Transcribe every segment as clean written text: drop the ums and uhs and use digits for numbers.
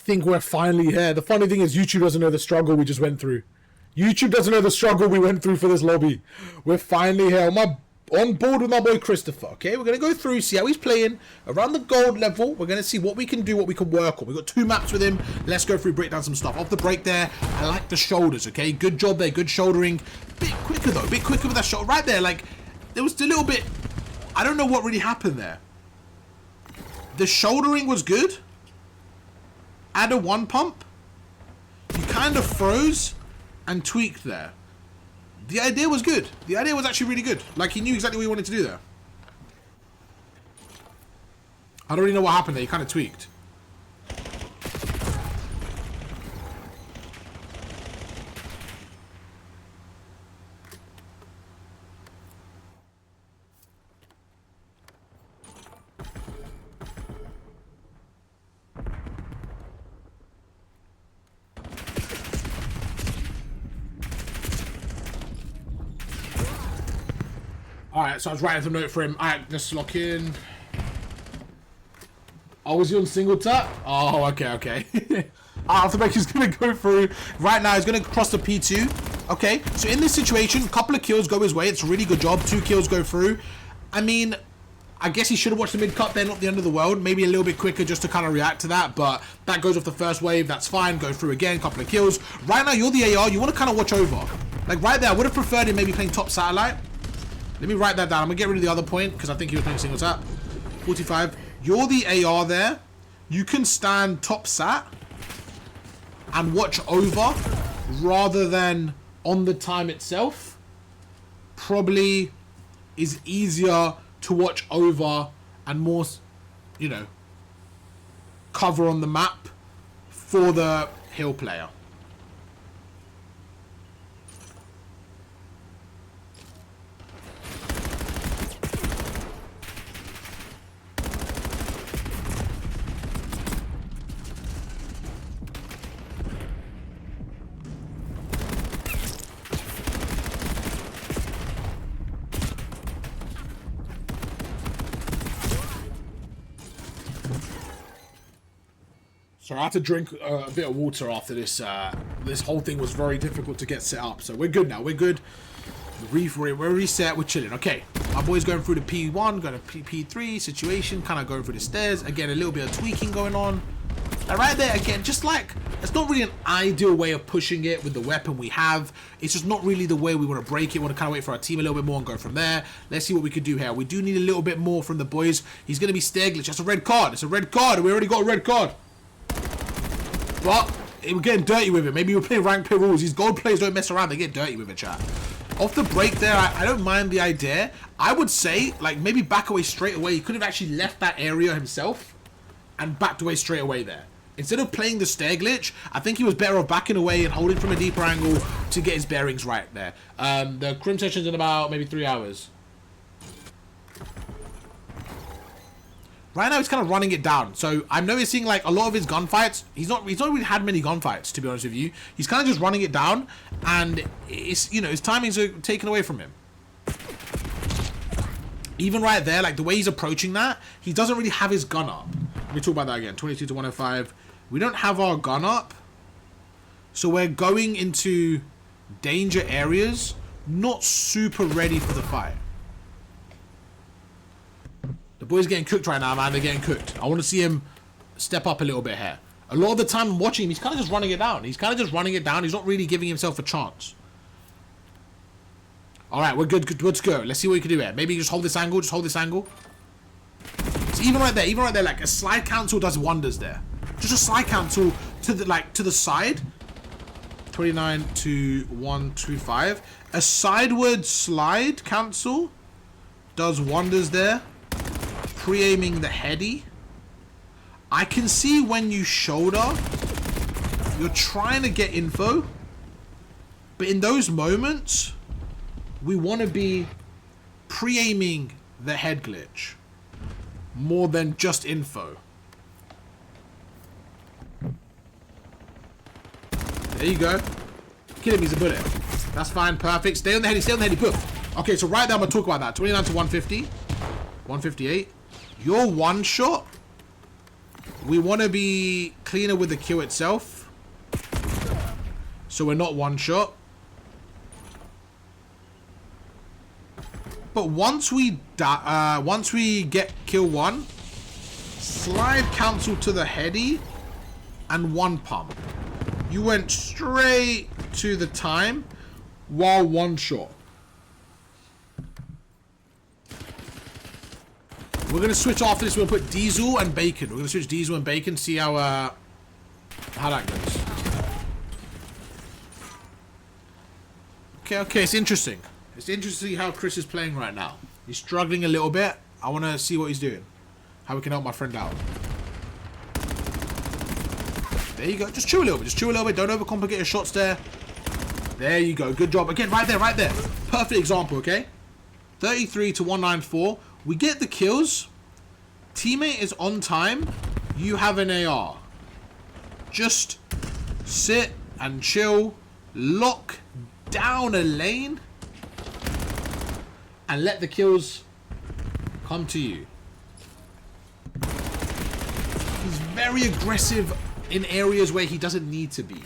think we're finally here. The funny thing is YouTube doesn't know the struggle we just went through. YouTube doesn't know the struggle we went through for this lobby. We're finally here. On board with my boy Christopher, okay? We're going to go through, see how he's playing. Around the gold level, we're going to see what we can do, what we can work on. We've got 2 maps with him. Let's go through, break down some stuff. Off the break there, I like the shoulders, okay? Good job there, good shouldering. Bit quicker, though. Bit quicker with that shoulder. Right there, like, there was a little bit... I don't know what really happened there. The shouldering was good. Add a 1 pump. You kind of froze and tweaked there. The idea was good. The idea was actually really good. Like, he knew exactly what he wanted to do there. I don't really know what happened there. He kind of tweaked. Alright, so I was writing some note for him. Alright, let's lock in. Oh, was he on single tap? Oh, okay. After break, he's going to go through. Right now, he's going to cross the P2. Okay, so in this situation, a couple of kills go his way. It's a really good job. 2 kills go through. I mean, I guess he should have watched the mid-cut there, not the end of the world. Maybe a little bit quicker just to kind of react to that. But that goes off the first wave. That's fine. Go through again. Couple of kills. Right now, you're the AR. You want to kind of watch over. Like, right there, I would have preferred him maybe playing top satellite. Let me write that down. I'm going to get rid of the other point because I think he was playing single tap. 45. You're the AR there. You can stand top sat and watch over rather than on the time itself. Probably is easier to watch over and more, you know, cover on the map for the hill player. So I had to drink a bit of water after this. This whole thing was very difficult to get set up. So we're good now. We're good. We're reset. We're chilling. Okay. Our boy's going through the P1, going to P3 situation. Kind of going through the stairs. Again, a little bit of tweaking going on. And right there, again, just like, it's not really an ideal way of pushing it with the weapon we have. It's just not really the way we want to break it. We want to kind of wait for our team a little bit more and go from there. Let's see what we can do here. We do need a little bit more from the boys. He's going to be stair glitch. That's a red card. It's a red card. We already got a red card. But we're getting dirty with it. Maybe we're playing rank pit rules. These gold players don't mess around. They get dirty with it, chat. Off the break there, I don't mind the idea. I would say, like, maybe back away straight away. He could have actually left that area himself and backed away straight away there. Instead of playing the stair glitch, I think he was better off backing away and holding from a deeper angle to get his bearings right there. The crim session's in about maybe 3 hours. Right now, he's kind of running it down. So I'm noticing, like, a lot of his gunfights, he's not really had many gunfights, to be honest with you. He's kind of just running it down, and it's, you know, his timings are taken away from him. Even right there, like, the way he's approaching that, he doesn't really have his gun up. Let me talk about that again. 22 to 105. We don't have our gun up, so we're going into danger areas, not super ready for the fight. The boy's getting cooked right now, man. They're getting cooked. I want to see him step up a little bit here. A lot of the time I'm watching him, he's kind of just running it down. He's not really giving himself a chance. All right, we're good. Let's go. Let's see what we can do here. Maybe just hold this angle. So even right there, like a slide cancel does wonders there. Just a slide cancel to the side. 29 to 125. A sideward slide cancel does wonders there. Pre-aiming the heady. I can see when you shoulder, you're trying to get info, but in those moments, we want to be pre-aiming the head glitch more than just info. There you go. Kill him, he's a bullet. That's fine, perfect. Stay on the heady, boom. Okay, so right there, I'm going to talk about that. 29 to 150. 158. Your one shot We want to be cleaner with the kill itself, so we're not one shot. But once we get kill 1, slide cancel to the heady and 1 pump. You went straight to the time while 1 shot. We're going to switch after this. We'll put Diesel and Bacon. We're going to switch Diesel and Bacon, see how that goes. Okay, it's interesting. It's interesting how Chris is playing right now. He's struggling a little bit. I want to see what he's doing. How we can help my friend out. There you go. Just chill a little bit. Just chill a little bit. Don't overcomplicate your shots there. There you go. Good job. Again, right there, right there. Perfect example, okay? 33 to 194. We get the kills. Teammate is on time. You have an AR. Just sit and chill. Lock down a lane. And let the kills come to you. He's very aggressive in areas where he doesn't need to be.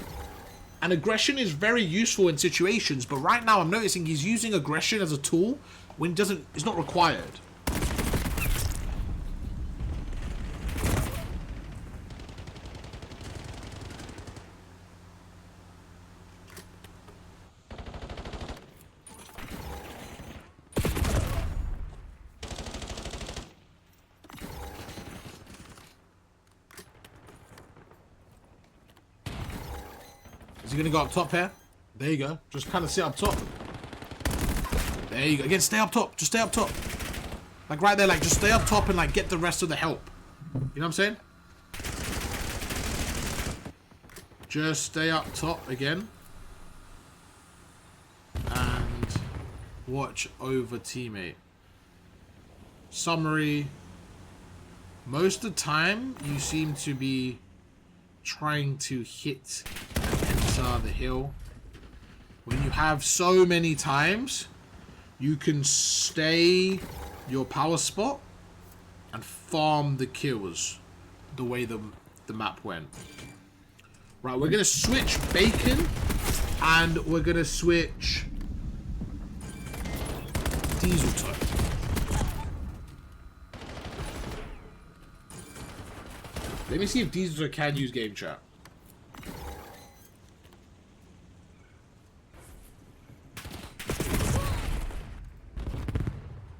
And aggression is very useful in situations, but right now I'm noticing he's using aggression as a tool when it's not required. Is he going to go up top here? There you go. Just kind of sit up top. There you go. Again, stay up top. Just stay up top. Like right there, like just stay up top and like get the rest of the help. You know what I'm saying? Just stay up top again. And watch over teammate. Summary. Most of the time, you seem to be trying to hit the hill. When you have so many times, you can stay your power spot and farm the kills the way the map went. Right, we're gonna switch Bacon and we're gonna switch Diesel Toe. Let me see if Diesel Toe can use game chat.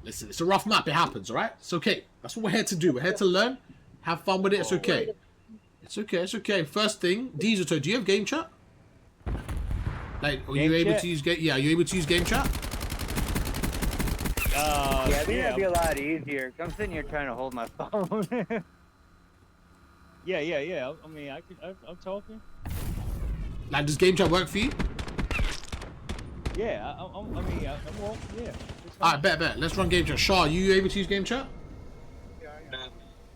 Listen, it's a rough map. It happens, alright? It's okay. That's what we're here to do. We're here to learn. Have fun with it. It's okay. It's okay. It's okay. First thing, Diesel Toe, do you have game chat? Like, are you able to use game? Yeah, are you able to use game chat? Yeah, I think that'd be a lot easier. I'm sitting here trying to hold my phone. yeah. I mean, I'm talking. Like, does game chat work for you? Yeah, I'm walking. Yeah. Alright, bet. Let's run game chat. Shah, are you able to use game chat? Yeah.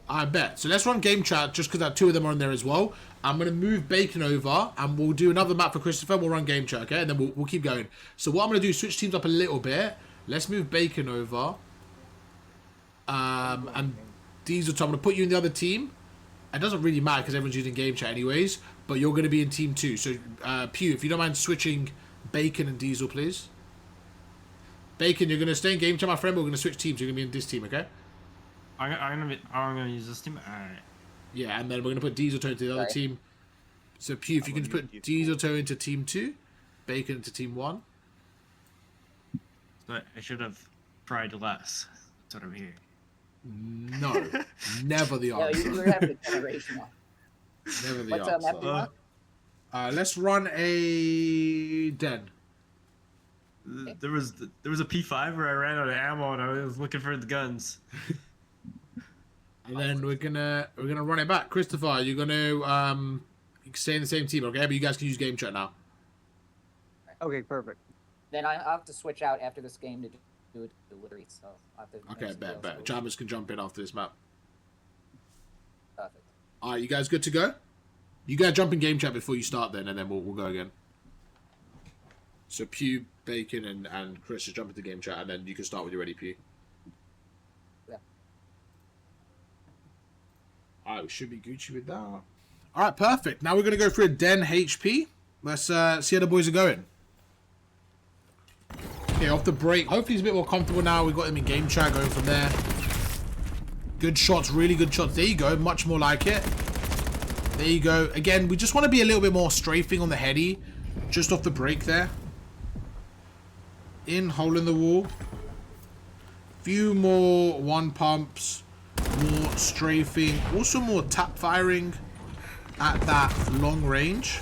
I bet. So let's run game chat just because two of them are on there as well. I'm going to move Bacon over and we'll do another map for Christopher. We'll run game chat, okay? And then we'll keep going. So what I'm going to do is switch teams up a little bit. Let's move Bacon over. And Diesel, I'm going to put you in the other team. It doesn't really matter because everyone's using game chat anyways. But you're going to be in team 2. So, Pew, if you don't mind switching Bacon and Diesel, please. Bacon, you're going to stay in game chat, my friend. But we're going to switch teams. You're going to be in this team, okay? I'm gonna use this team. Alright. Yeah, and then we're gonna put Diesel Toe into the other team. So Pew, if you can just put Diesel Toe into team 2, Bacon into team 1. So I should have tried less. That's what I'm hearing. No, never the No, answer. you're having a generation one. Never the What's up, map do you answer. want? Let's run a den. There was a P5 where I ran out of ammo and I was looking for the guns. And then we're gonna run it back. Christopher, you're gonna you can stay in the same team, okay? But you guys can use game chat now. Okay, perfect. Then I'll have to switch out after this game to do a delivery, so I'll have to Okay, make some bet. deals. Jammers can jump in after this map. Perfect. Alright, you guys good to go? You gotta jump in game chat before you start then, and then we'll go again. So Pew, Bacon, and Chris just jump into game chat, and then you can start when you're ready, Pew. Yeah. Alright, we should be Gucci with that. Alright, perfect. Now we're going to go through a Den HP. Let's see how the boys are going. Okay, off the break. Hopefully he's a bit more comfortable now. We've got him in game chat going from there. Good shots, really good shots. There you go. Much more like it. There you go. Again, we just want to be a little bit more strafing on the heady. Just off the break there. In, hole in the wall. Few more one pumps. More strafing. Also more tap firing at that long range.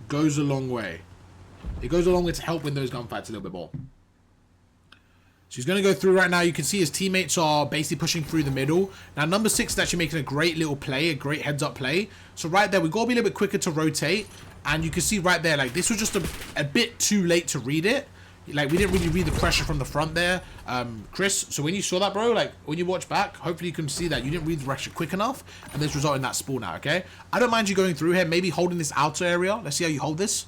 Goes a long way. It goes a long way to help win those gunfights a little bit more. So he's going to go through right now. You can see his teammates are basically pushing through the middle. Now, number 6 is actually making a great little play, a great heads-up play. So right there, we've got to be a little bit quicker to rotate. And you can see right there, like, this was just a bit too late to read it. Like, we didn't really read the pressure from the front there. Chris, so when you saw that, bro, like, when you watch back, hopefully you can see that you didn't read the pressure quick enough. And this resulted in that spawn out, okay? I don't mind you going through here, maybe holding this outer area. Let's see how you hold this.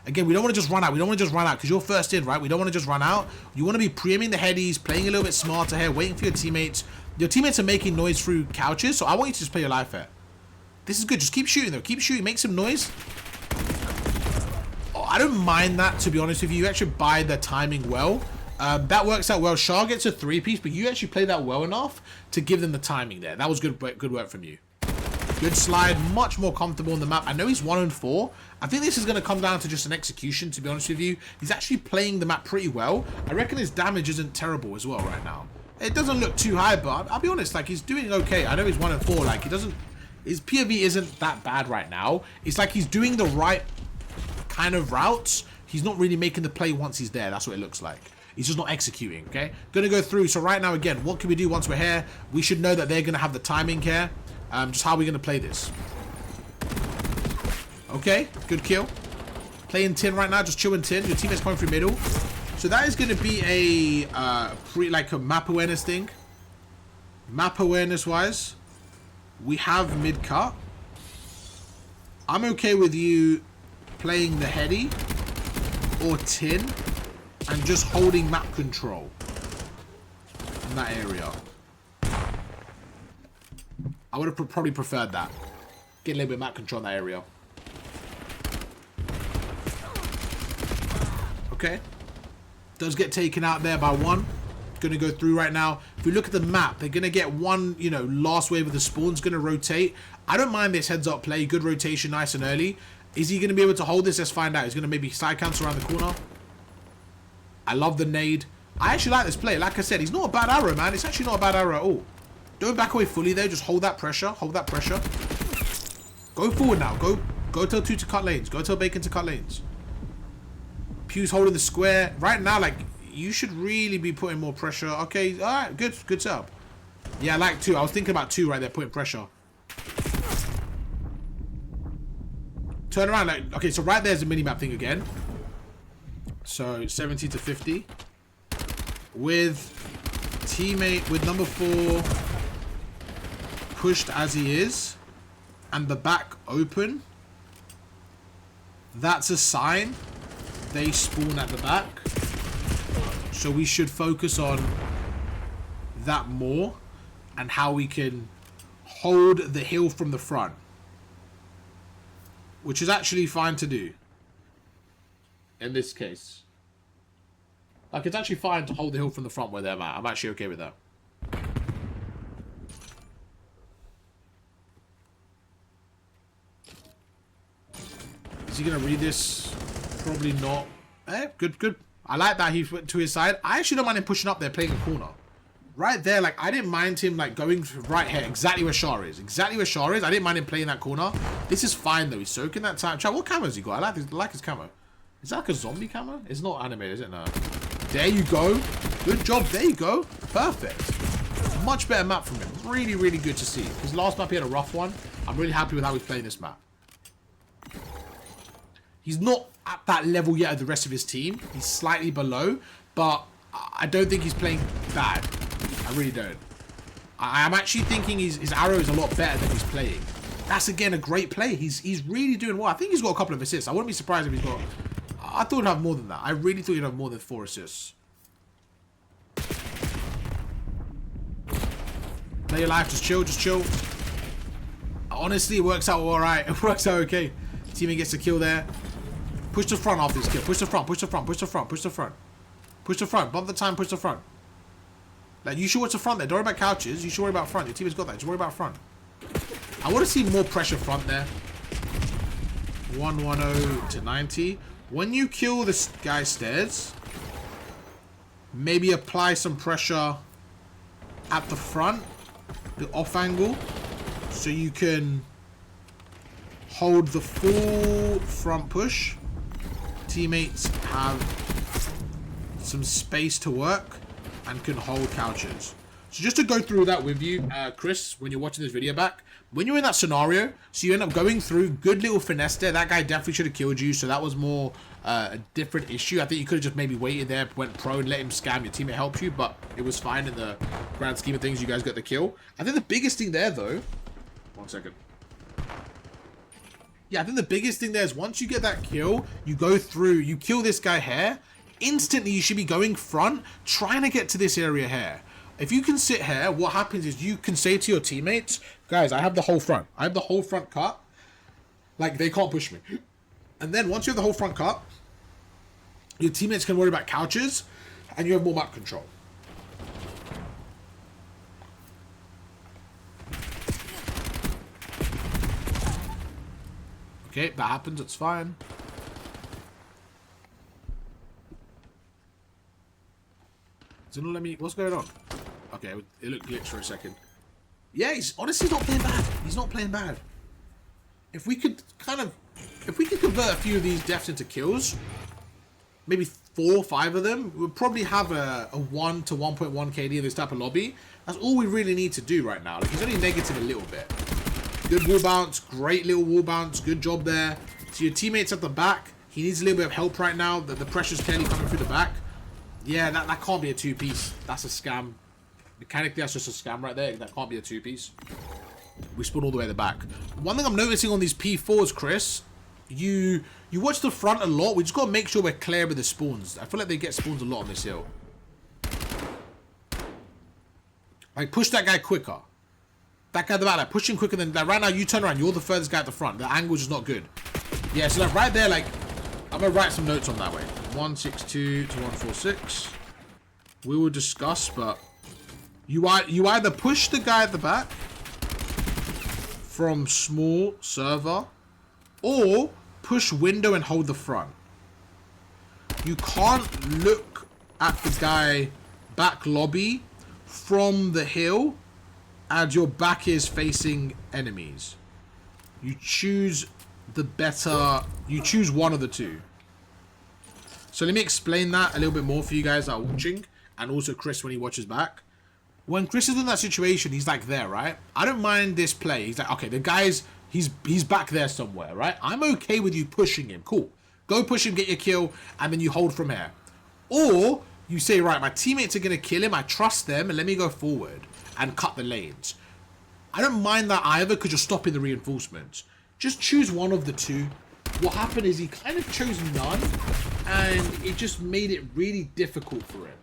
Again, we don't want to just run out. We don't want to just run out because you're first in, right? We don't want to just run out. You want to be pre-aiming the headies, playing a little bit smarter here, waiting for your teammates. Your teammates are making noise through couches, so I want you to just play your life here. This is good. Just keep shooting, though. Keep shooting. Make some noise. Oh, I don't mind that, to be honest with you. You actually buy the timing well. That works out well. Shah gets a 3-piece, but you actually play that well enough to give them the timing there. That was good work from you. Good slide, much more comfortable on the map. I know he's 1-4. I think this is going to come down to just an execution, to be honest with you. He's actually playing the map pretty well. I reckon his damage isn't terrible as well right now. It doesn't look too high, but I'll be honest, like, he's doing okay. I know he's 1-4. Like, he doesn't... His POV isn't that bad right now. It's like he's doing the right kind of routes. He's not really making the play once he's there. That's what it looks like. He's just not executing, okay? Gonna go through. So right now, again, what can we do once we're here? We should know that they're going to have the timing here. Just how are we going to play this? Okay, good kill. Playing tin right now, just chilling tin. Your teammate's coming through middle. So that is going to be like a map awareness thing. Map awareness wise, we have mid cut. I'm okay with you playing the heady or tin and just holding map control in that area. I would have probably preferred that. Get a little bit of map control in that area. Okay. Does get taken out there by one. Going to go through right now. If we look at the map, they're going to get one, you know, last wave of the spawn's going to rotate. I don't mind this heads up play. Good rotation, nice and early. Is he going to be able to hold this? Let's find out. He's going to maybe side cancel around the corner. I love the nade. I actually like this play. Like I said, he's not a bad arrow, man. It's actually not a bad arrow at all. Don't back away fully there. Just hold that pressure. Hold that pressure. Go forward now. Go tell 2 to cut lanes. Go tell Bacon to cut lanes. Pew's holding the square. Right now, like, you should really be putting more pressure. Okay. All right. Good. Good setup. Yeah, I like 2. I was thinking about 2 right there, putting pressure. Turn around. Like, okay, so right there's a mini-map thing again. So, 70 to 50. With teammate, with number 4... pushed as he is and the back open, that's a sign they spawn at the back. So we should focus on that more and how we can hold the hill from the front, which is actually fine to do in this case. Like, it's actually fine to hold the hill from the front where they're at. I'm actually okay with that. Is he going to read this? Probably not. Good. I like that he went to his side. I actually don't mind him pushing up there, playing a corner. Right there, like, I didn't mind him, like, going right here. Exactly where Shah is. Exactly where Shah is. I didn't mind him playing that corner. This is fine, though. He's soaking that time. Chat, what camo has he got? I like his camo. Is that like a zombie camo? It's not animated, is it? No. There you go. Good job. There you go. Perfect. Much better map from him. Really, really good to see. His last map, he had a rough one. I'm really happy with how he's playing this map. He's not at that level yet of the rest of his team. He's slightly below, but I don't think he's playing bad. I really don't. I'm actually thinking his arrow is a lot better than he's playing. That's, again, a great play. He's really doing well. I think he's got a couple of assists. I wouldn't be surprised if he's got... I thought he'd have more than that. I really thought he'd have more than 4 assists. Play your life. Just chill. Just chill. Honestly, it works out all right. It works out okay. Teammate gets a kill there. Push the front after this kill. Push the front. Push the front. Push the front. Push the front. Push the front. Bump the time. Push the front. Like, you should watch the front there. Don't worry about couches. You should worry about front. Your teammate's got that. Just worry about front. I want to see more pressure front there. 110 to 90. When you kill this guy's stairs, maybe apply some pressure at the front, the off angle, so you can hold the full front push. Teammates have some space to work and can hold couches. So just to go through that with you, Chris, when you're watching this video back, when you're in that scenario, so you end up going through, good little finesse there. That guy definitely should have killed you, so that was more a different issue. I think you could have just maybe waited there, went prone, let him scam, your teammate helped you, but it was fine in the grand scheme of things. You guys got the kill. I think the biggest thing there, though... 1 second. Yeah, I think the biggest thing there is once you get that kill, you go through, you kill this guy here, instantly you should be going front, trying to get to this area here. If you can sit here, what happens is you can say to your teammates, guys, I have the whole front. I have the whole front cut. Like, they can't push me. And then once you have the whole front cut, your teammates can worry about couches, and you have more map control. Okay, that happens, it's fine. Does it not let me... What's going on? Okay, it looked glitched for a second. Yeah, he's honestly not playing bad. He's not playing bad. If we could kind of... If we could convert a few of these deaths into kills, maybe 4 or 5 of them, we'll probably have a 1 to 1.1 KD in this type of lobby. That's all we really need to do right now. Like, he's only negative a little bit. Good wall bounce. Great little wall bounce. Good job there. So your teammates at the back. He needs a little bit of help right now. The pressure's clearly coming through the back. Yeah, that can't be a 2-piece. That's a scam. Mechanically, that's just a scam right there. That can't be a 2-piece. We spawn all the way at the back. One thing I'm noticing on these P4s, Chris, you watch the front a lot. We just got to make sure we're clear with the spawns. I feel like they get spawns a lot on this hill. Like, push that guy quicker. That guy at the back, like, push him quicker than... Like, right now, you turn around. You're the furthest guy at the front. The angle's just not good. Yeah, so like, right there, like... I'm going to write some notes on that way. 162 to 146. We will discuss, but... You either push the guy at the back from small server, or push window and hold the front. You can't look at the guy back lobby from the hill and your back is facing enemies. You choose the better... You choose one of the two. So let me explain that a little bit more for you guys that are watching, and also Chris when he watches back. When Chris is in that situation, he's like there, right? I don't mind this play. He's like, okay, the guy's... He's back there somewhere, right? I'm okay with you pushing him. Cool. Go push him, get your kill, and then you hold from here. Or you say, right, my teammates are going to kill him. I trust them, and let me go forward and cut the lanes. I don't mind that either because you're stopping the reinforcements. Just choose one of the two. What happened is he kind of chose none, and it just made it really difficult for him.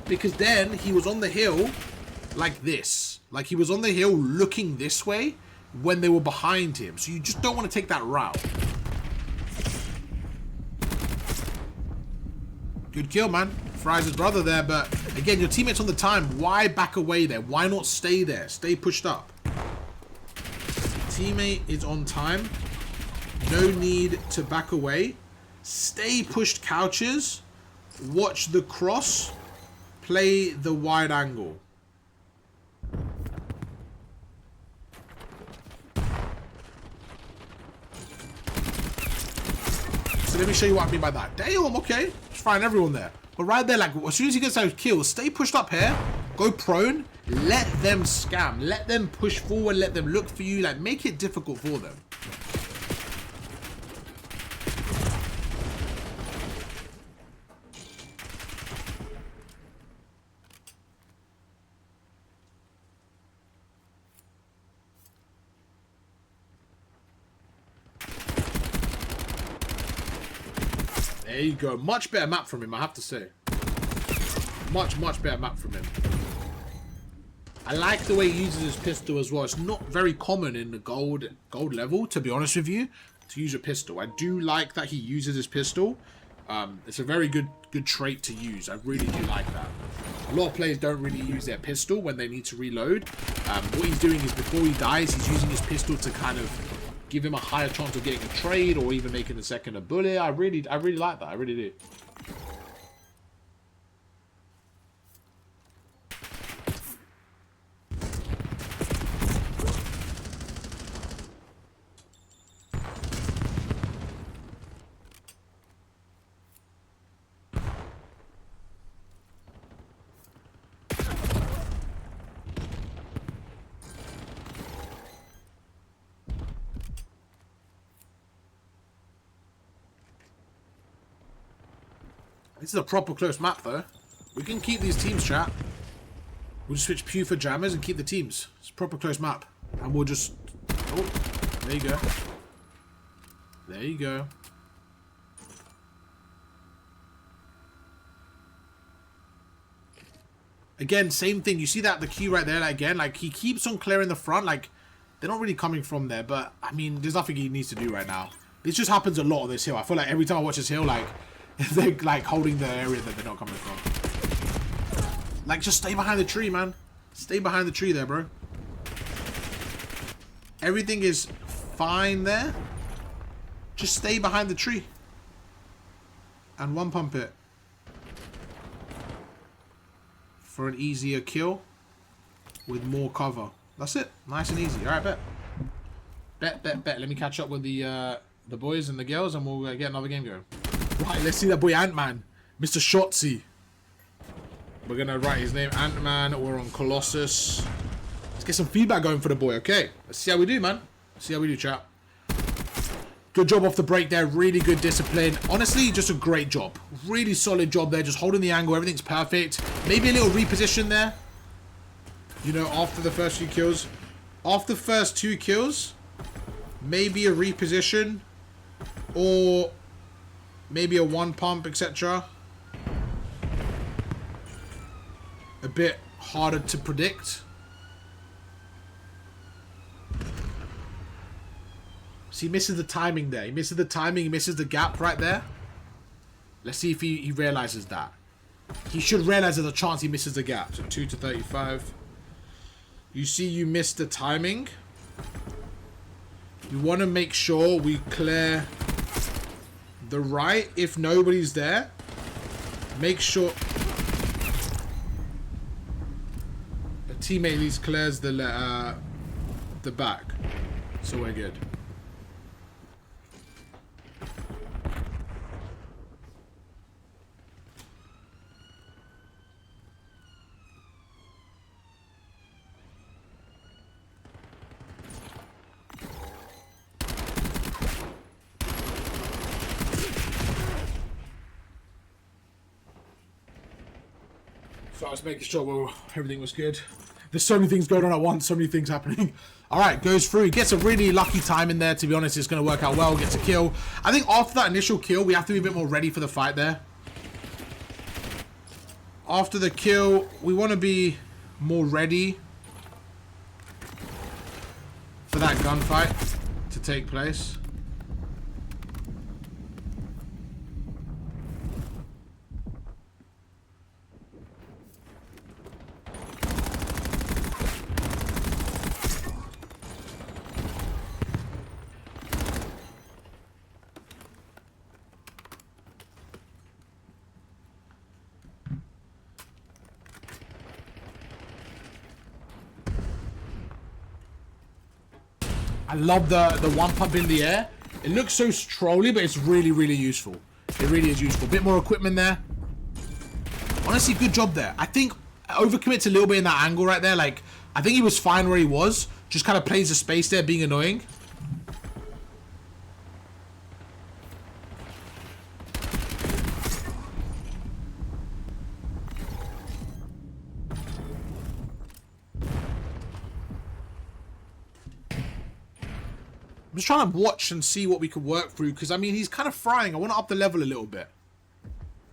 Because then he was on the hill like this. Like he was on the hill looking this way when they were behind him. So you just don't want to take that route. Good kill, man. Fries his brother there, but again, your teammate's on the time. Why back away there? Why not stay there? Stay pushed up. Teammate is on time. No need to back away. Stay pushed couches. Watch the cross. Play the wide angle. So let me show you what I mean by that. Damn, okay. Just find everyone there. But right there, like, as soon as he gets those kills, stay pushed up here. Go prone. Let them scam. Let them push forward. Let them look for you. Like, make it difficult for them. There you go. Much better map from him, I have to say. Much better map from him. I like the way he uses his pistol as well. It's not very common in the gold level, to be honest with you, to use a pistol. I do like that he uses his pistol. It's a very good trait to use. I really do like that. A lot of players don't really use their pistol when they need to reload. What he's doing is before he dies, he's using his pistol to kind of give him a higher chance of getting a trade or even making a second a bullet. I really like that. I really do. This is a proper close map, though. We can keep these teams, chat. We'll just switch Pew for jammers and keep the teams. It's a proper close map. And we'll just... Oh, there you go. There you go. Again, same thing. You see that, the queue right there, like, again? Like, he keeps on clearing the front. Like, they're not really coming from there. But, I mean, there's nothing he needs to do right now. This just happens a lot on this hill. I feel like every time I watch this hill, like... they're like holding the area that they're not coming from. Like, just stay behind the tree, man. Stay behind the tree there, bro. Everything is fine there. Just stay behind the tree. And one pump it. For an easier kill. With more cover. That's it. Nice and easy. Alright, bet. Bet. Let me catch up with the boys and the girls and we'll get another game going. Right, let's see that boy Ant-Man. Mr. Shotzi. We're going to write his name Ant-Man. We're on Colossus. Let's get some feedback going for the boy, okay? Let's see how we do, man. Let's see how we do, chat. Good job off the break there. Really good discipline. Honestly, just a great job. Really solid job there. Just holding the angle. Everything's perfect. Maybe a little reposition there. You know, after the first few kills. After the first 2 kills, maybe a reposition. Or... maybe a one pump, etc. A bit harder to predict. See, he misses the timing there. He misses the timing. He misses the gap right there. Let's see if he realizes that. He should realize there's a chance he misses the gap. So 2 to 35. You see you missed the timing. We want to make sure we clear... the right, if nobody's there, make sure a teammate at least clears the back, so we're good. So I was making sure everything was good. There's so many things going on at once, so many things happening. Alright, goes through. Gets a really lucky time in there, to be honest. It's going to work out well. Gets a kill. I think after that initial kill, we have to be a bit more ready for the fight there. After the kill, we want to be more ready for that gunfight to take place. I love the one pump in the air. It looks so strolly, but it's really, really useful. It really is useful. Bit more equipment there. Honestly, good job there. I think overcommits a little bit in that angle right there. Like, I think he was fine where he was. Just kind of plays the space there, being annoying. I'm just trying to watch and see what we can work through, because, I mean, he's kind of frying. I want to up the level a little bit.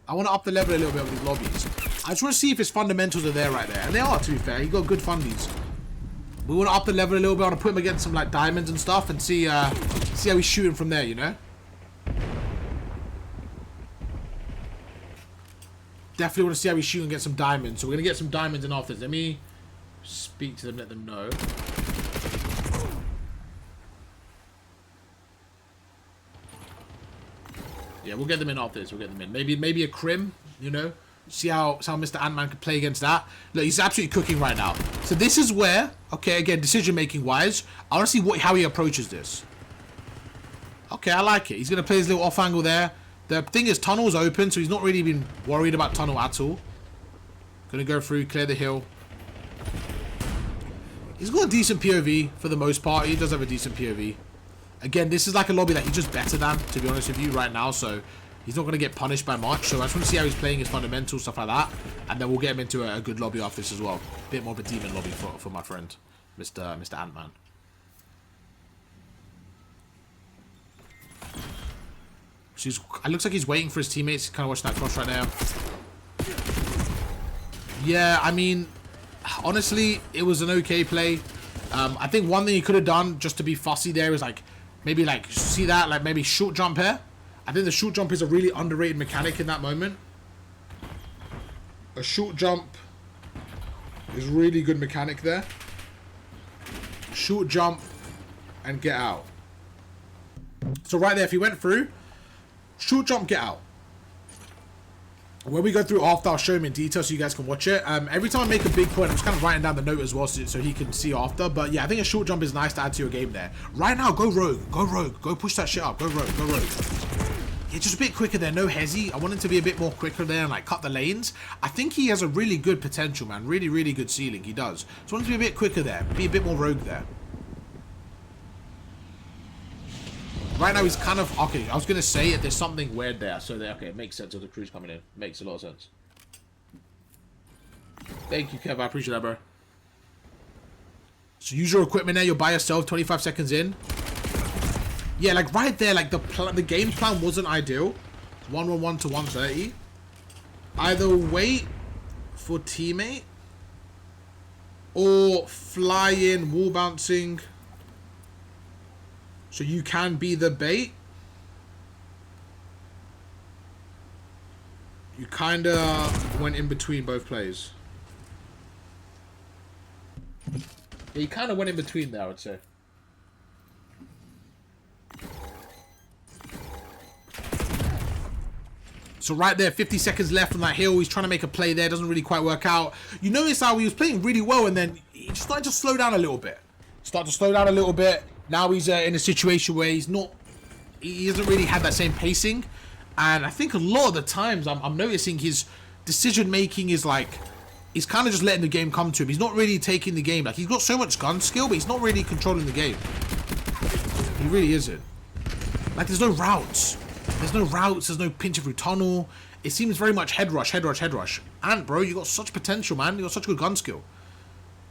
I want to up the level a little bit of these lobbies. I just want to see if his fundamentals are there right there. And they are, to be fair. He got good fundies. We want to up the level a little bit. I want to put him against some like diamonds and stuff and see how he's shooting from there, you know? Definitely want to see how he's shooting against some diamonds. So we're going to get some diamonds in after this. Let me speak to them, let them know. Yeah, we'll get them in after this. We'll get them in. Maybe a crim, you know? See how Mr. Ant-Man can play against that. Look, he's absolutely cooking right now. So this is where, okay, again, decision-making wise, I want to see how he approaches this. Okay, I like it. He's going to play his little off angle there. The thing is, tunnel's open, so he's not really even worried about tunnel at all. Going to go through, clear the hill. He's got a decent POV for the most part. He does have a decent POV. Again, this is like a lobby that he's just better than, to be honest with you, right now. So he's not going to get punished by much. So I just want to see how he's playing his fundamentals, stuff like that. And then we'll get him into a good lobby after this as well. A bit more of a demon lobby for my friend, Mr. Ant-Man. So it looks like he's waiting for his teammates. Kind of watching that cross right now. Yeah, I mean, honestly, it was an okay play. I think one thing he could have done just to be fussy there is like, maybe like, see that? Like maybe short jump here. I think the short jump is a really underrated mechanic in that moment. A short jump is really good mechanic there. Short jump and get out. So right there, if he went through, short jump, get out. When we go through after, I'll show him in detail so you guys can watch it. Every time I make a big point, I'm just kind of writing down the note as well so he can see after. But yeah, I think a short jump is nice to add to your game there. Right now, go rogue. Go rogue. Go push that shit up. Go rogue. Go rogue. Yeah, just a bit quicker there. No hezzy. I want him to be a bit more quicker there and like cut the lanes. I think he has a really good potential, man. Really, really good ceiling. He does. So I want him to be a bit quicker there. Be a bit more rogue there. Right now he's kind of... Okay, I was going to say it. There's something weird there. So, okay, it makes sense of the crew's coming in. Makes a lot of sense. Thank you, Kev. I appreciate that, bro. So, use your equipment there. You're by yourself. 25 seconds in. Yeah, like right there, like the game plan wasn't ideal. 111 to 130. Either wait for teammate or fly in, wall bouncing. So you can be the bait. You kind of went in between both plays. Yeah, you kind of went in between there, I would say. So right there, 50 seconds left on that hill. He's trying to make a play there. Doesn't really quite work out. You notice how he was playing really well and then he started to slow down a little bit. Now he's in a situation where he doesn't really have that same pacing. And I think a lot of the times I'm noticing his decision making is like, he's kind of just letting the game come to him. He's not really taking the game. Like he's got so much gun skill, but he's not really controlling the game. He really isn't. Like there's no routes. There's no pinching through tunnel. It seems very much head rush. And bro, you got such potential, man. You got such good gun skill.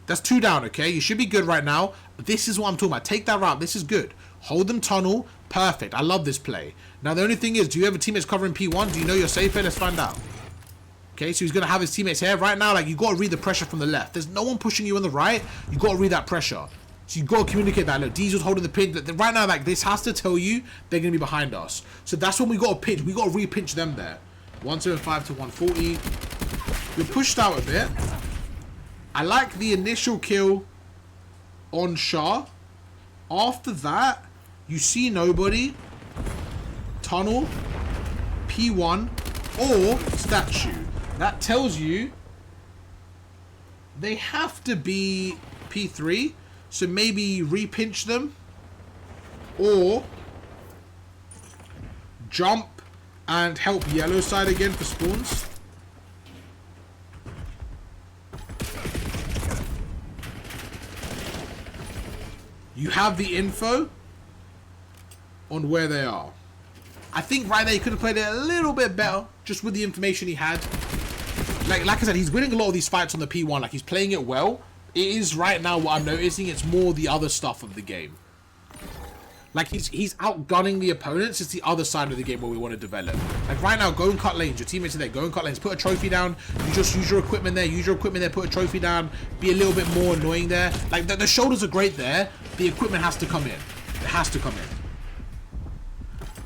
That's 2 down, okay? You should be good right now. But this is what I'm talking about. Take that route. This is good. Hold them tunnel. Perfect. I love this play. Now, the only thing is, do you have a teammates covering P1? Do you know you're safe here? Let's find out. Okay, so he's going to have his teammates here. Right now, like, you got to read the pressure from the left. There's no one pushing you on the right. You got to read that pressure. So you got to communicate that. Look, Diesel's holding the pinch. Right now, like, this has to tell you they're going to be behind us. So that's when we got to pinch. We got to re-pinch them there. 175 to 140. We're pushed out a bit. I like the initial kill on Shah. After that, you see nobody. Tunnel, P1, or statue. That tells you they have to be P3. So maybe repinch them. Or jump and help yellow side again for spawns. You have the info on where they are. I think right there he could have played it a little bit better just with the information he had. Like I said, he's winning a lot of these fights on the P1. Like he's playing it well. It is right now what I'm noticing. It's more the other stuff of the game. Like, he's outgunning the opponents. It's the other side of the game where we want to develop. Like, right now, go and cut lanes. Your teammates are there. Go and cut lanes. Put a trophy down. You just use your equipment there. Use your equipment there. Put a trophy down. Be a little bit more annoying there. Like, the shoulders are great there. The equipment has to come in. It has to come in.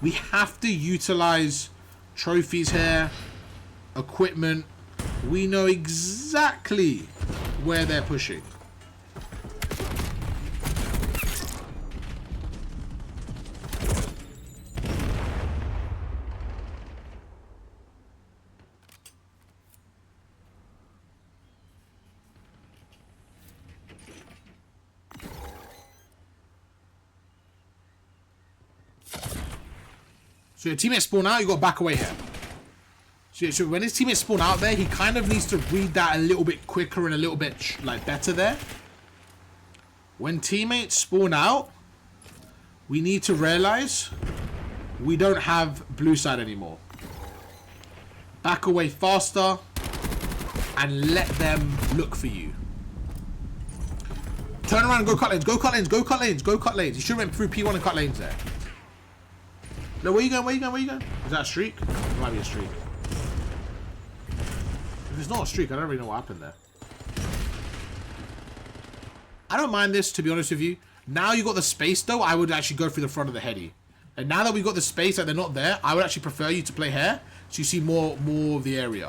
We have to utilize trophies here. Equipment. We know exactly where they're pushing. So your teammates spawn out, you got to back away here. So when his teammates spawn out there, he kind of needs to read that a little bit quicker and a little bit like better there. When teammates spawn out, we need to realize we don't have blue side anymore. Back away faster and let them look for you. Turn around and go cut lanes, go cut lanes, go cut lanes, go cut lanes. You should have went through P1 and cut lanes there. No, where you going? Where you going? Where you going? Is that a streak? It might be a streak. If it's not a streak, I don't really know what happened there. I don't mind this, to be honest with you. Now you got the space, though, I would actually go through the front of the heady. And now that we got the space, that they're not there, I would actually prefer you to play here, so you see more of the area.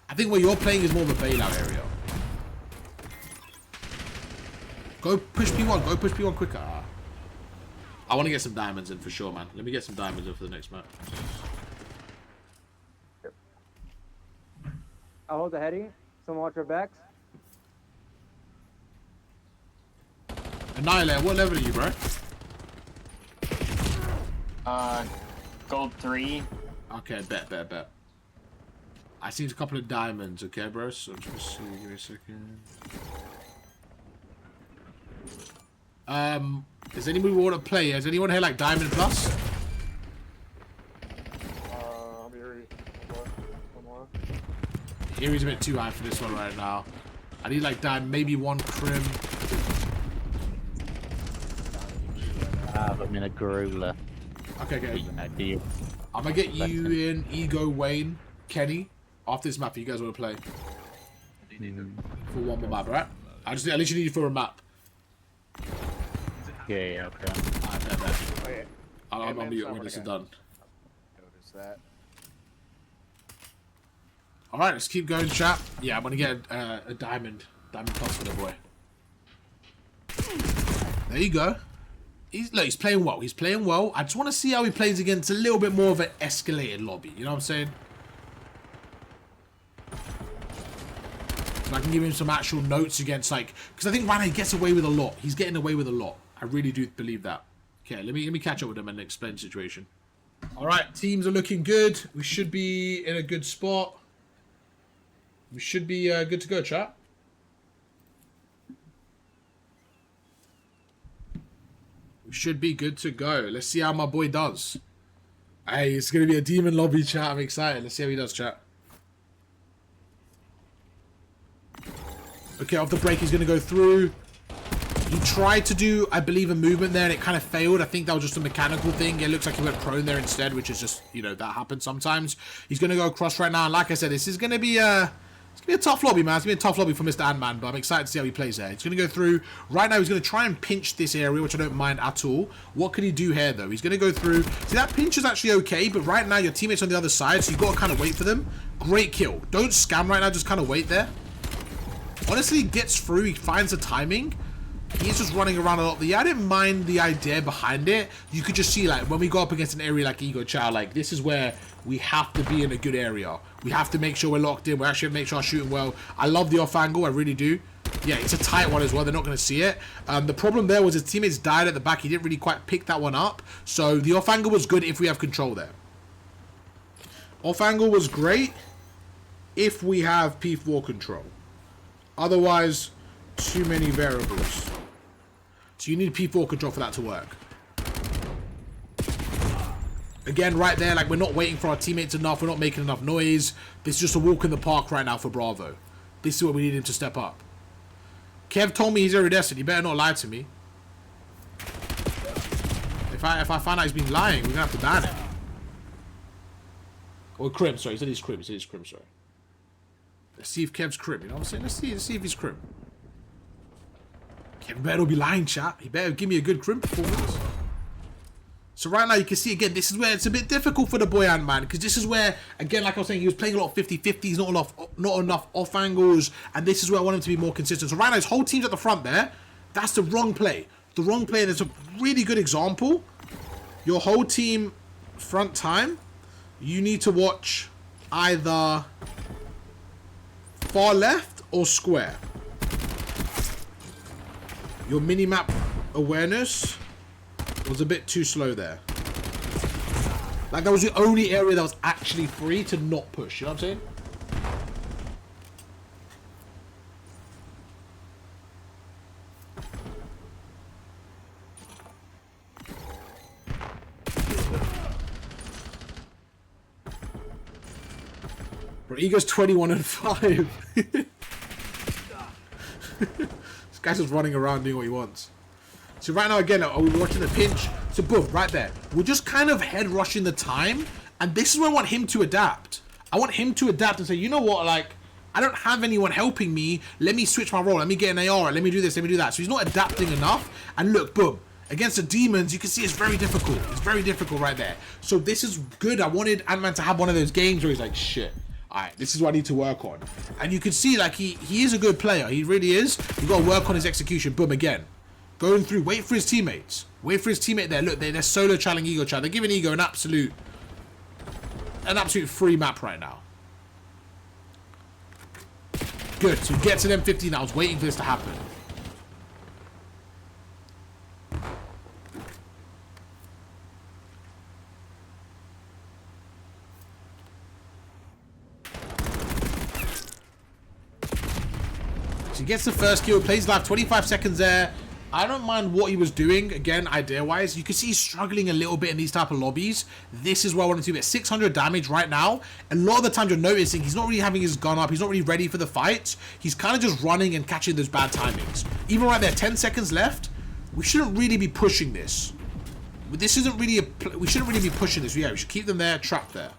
I think where you're playing is more of a bailout area. Go push P1. Go push P1 quicker. I want to get some diamonds in for sure, man. Let me get some diamonds in for the next map. I'll hold the heady. Someone watch our backs. Annihilator, what level are you, bro? Gold 3. Okay, bet. I seen a couple of diamonds, okay, bro? So just see, give me a second. Does anybody want to play? Has anyone here like Diamond Plus? I'll be ready. One more. Erie's a bit too high for this one right now. I need like Diamond, maybe one Crim. I'm in a Garula. Okay. Deal. I'm gonna get you in, Ego, Wayne, Kenny. After this map, if you guys want to play. For one more map, right? I literally need you for a map. Yeah, okay. Alright, bet. Okay. I'll mute when this is done. Notice that. Alright, let's keep going, chat. Yeah, I'm gonna get a diamond plus for the boy. There you go. He's playing well. He's playing well. I just want to see how he plays against a little bit more of an escalated lobby. You know what I'm saying? So I can give him some actual notes against, like, because I think right now he gets away with a lot. He's getting away with a lot. I really do believe that. Okay, let me catch up with him and explain the situation. All right, teams are looking good. We should be in a good spot. We should be good to go, chat. We should be good to go. Let's see how my boy does. Hey, it's going to be a demon lobby, chat. I'm excited. Let's see how he does, chat. Okay, off the break, he's going to go through. He tried to do, I believe, a movement there, and it kind of failed. I think that was just a mechanical thing. It looks like he went prone there instead, which is just, you know, that happens sometimes. He's going to go across right now, and like I said, this is going to be a tough lobby, man. It's going to be a tough lobby for Mr. Ant-Man, but I'm excited to see how he plays there. He's going to go through. Right now, he's going to try and pinch this area, which I don't mind at all. What can he do here, though? He's going to go through. See, that pinch is actually okay, but right now, your teammate's on the other side, so you've got to kind of wait for them. Great kill. Don't scam right now. Just kind of wait there. Honestly, he gets through. He finds the timing. He's just running around a lot. Yeah, I didn't mind the idea behind it. You could just see, like, when we go up against an area like Ego Chow, like, this is where we have to be in a good area. We have to make sure we're locked in. We actually have to make sure we're shooting well. I love the off angle. I really do. Yeah, it's a tight one as well. They're not going to see it. The problem there was his teammates died at the back. He didn't really quite pick that one up. So the off angle was good if we have control there. Off angle was great if we have P4 control. Otherwise, too many variables. So you need P4 control for that to work. Again, right there, like, we're not waiting for our teammates enough. We're not making enough noise. This is just a walk in the park right now for Bravo. This is what we need him to step up. Kev told me he's iridescent. He better not lie to me. If I find out he's been lying, we're gonna have to ban him. Or Crim, sorry. He said he's Crim. He said he's Crim, sorry. Let's see if Kev's Crim. You know what I'm saying? Let's see if he's Crim. Kev better be lying, chat. He better give me a good Crim performance. So right now you can see again, this is where it's a bit difficult for the boy Ant-Man, because this is where, again, like I was saying, he was playing a lot of 50-50s, not enough off angles, and this is where I want him to be more consistent. So right now his whole team's at the front there. That's the wrong play. The wrong play. There's a really good example. Your whole team front time, you need to watch either far left or square. Your mini-map awareness was a bit too slow there. Like, that was the only area that was actually free to not push. You know what I'm saying? Bro, Ego's 21-5. This guy's just running around doing what he wants. So right now, again, are we watching the pinch? So boom, right there. We're just kind of head rushing the time. And this is where I want him to adapt. I want him to adapt and say, you know what, like, I don't have anyone helping me. Let me switch my role. Let me get an AR. Let me do this. Let me do that. So he's not adapting enough. And look, boom. Against the demons, you can see it's very difficult. It's very difficult right there. So this is good. I wanted Ant-Man to have one of those games where he's like, shit. Alright, this is what I need to work on. And you can see, like, he is a good player. He really is. You've got to work on his execution. Boom, again. Going through. Wait for his teammates. Wait for his teammate there. Look, they're solo channeling Ego chat. They're giving Ego an absolute free map right now. Good. So get to them 15. I was waiting for this to happen. So he gets the first kill. Plays live. 25 seconds there. I don't mind what he was doing, again, idea-wise. You can see he's struggling a little bit in these type of lobbies. This is where I want him to be at 600 damage right now. A lot of the times you're noticing he's not really having his gun up. He's not really ready for the fights. He's kind of just running and catching those bad timings. Even right there, 10 seconds left. We shouldn't really be pushing this. This isn't really a... We shouldn't really be pushing this. Yeah, we should keep them there, trapped there.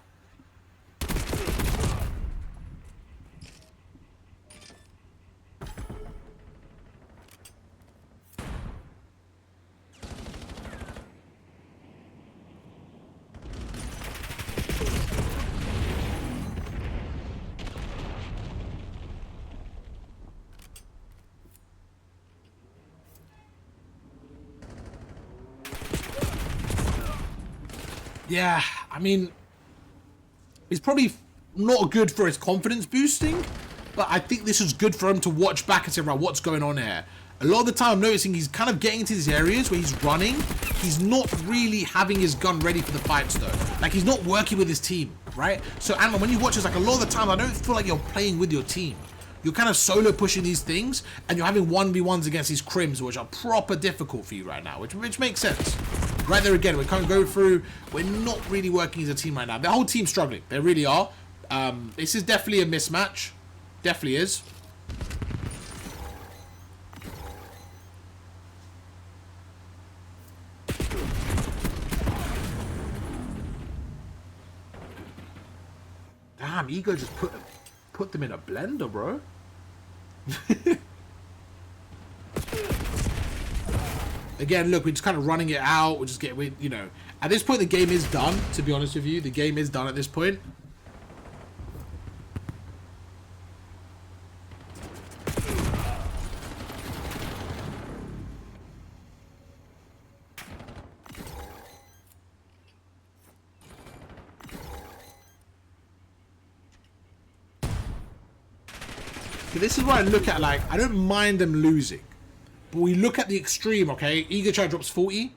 Yeah, I mean, it's probably not good for his confidence boosting, but I think this is good for him to watch back and say, right, what's going on here? A lot of the time I'm noticing he's kind of getting into these areas where he's running. He's not really having his gun ready for the fights though. Like, he's not working with his team, right? So, Ant-Man, when you watch this, like, a lot of the time I don't feel like you're playing with your team. You're kind of solo pushing these things, and you're having 1v1s against these crims, which are proper difficult for you right now, which makes sense. Right there again, we can't go through. We're not really working as a team right now. The whole team's struggling. They really are. This is definitely a mismatch. Definitely is. Damn, Ego just put them in a blender, bro. Again, look, we're just kind of running it out. We're just getting, you know, at this point the game is done. To be honest with you, the game is done at this point. So this is what I look at, like, I don't mind them losing. But we look at the extreme, okay? Ego Chat drops 40,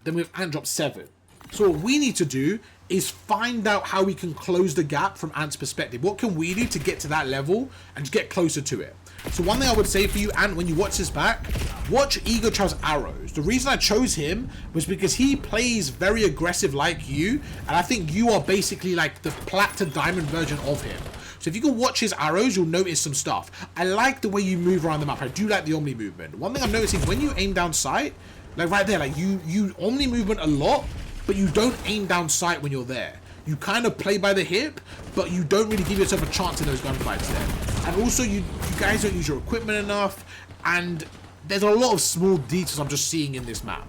then we have Ant drops 7. So what we need to do is find out how we can close the gap from Ant's perspective. What can we do to get to that level and just get closer to it? So one thing I would say for you, Ant, when you watch this back, watch Ego Chat's arrows. The reason I chose him was because he plays very aggressive like you, and I think you are basically like the plat to diamond version of him. So if you can watch his arrows, you'll notice some stuff. I like the way you move around the map. I do like the Omni movement. One thing I'm noticing, when you aim down sight, Like right there, like you omni movement a lot, but you don't aim down sight when you're there. You kind of play by the hip, but you don't really give yourself a chance in those gunfights there. And also, you guys don't use your equipment enough, and there's a lot of small details I'm just seeing in this map.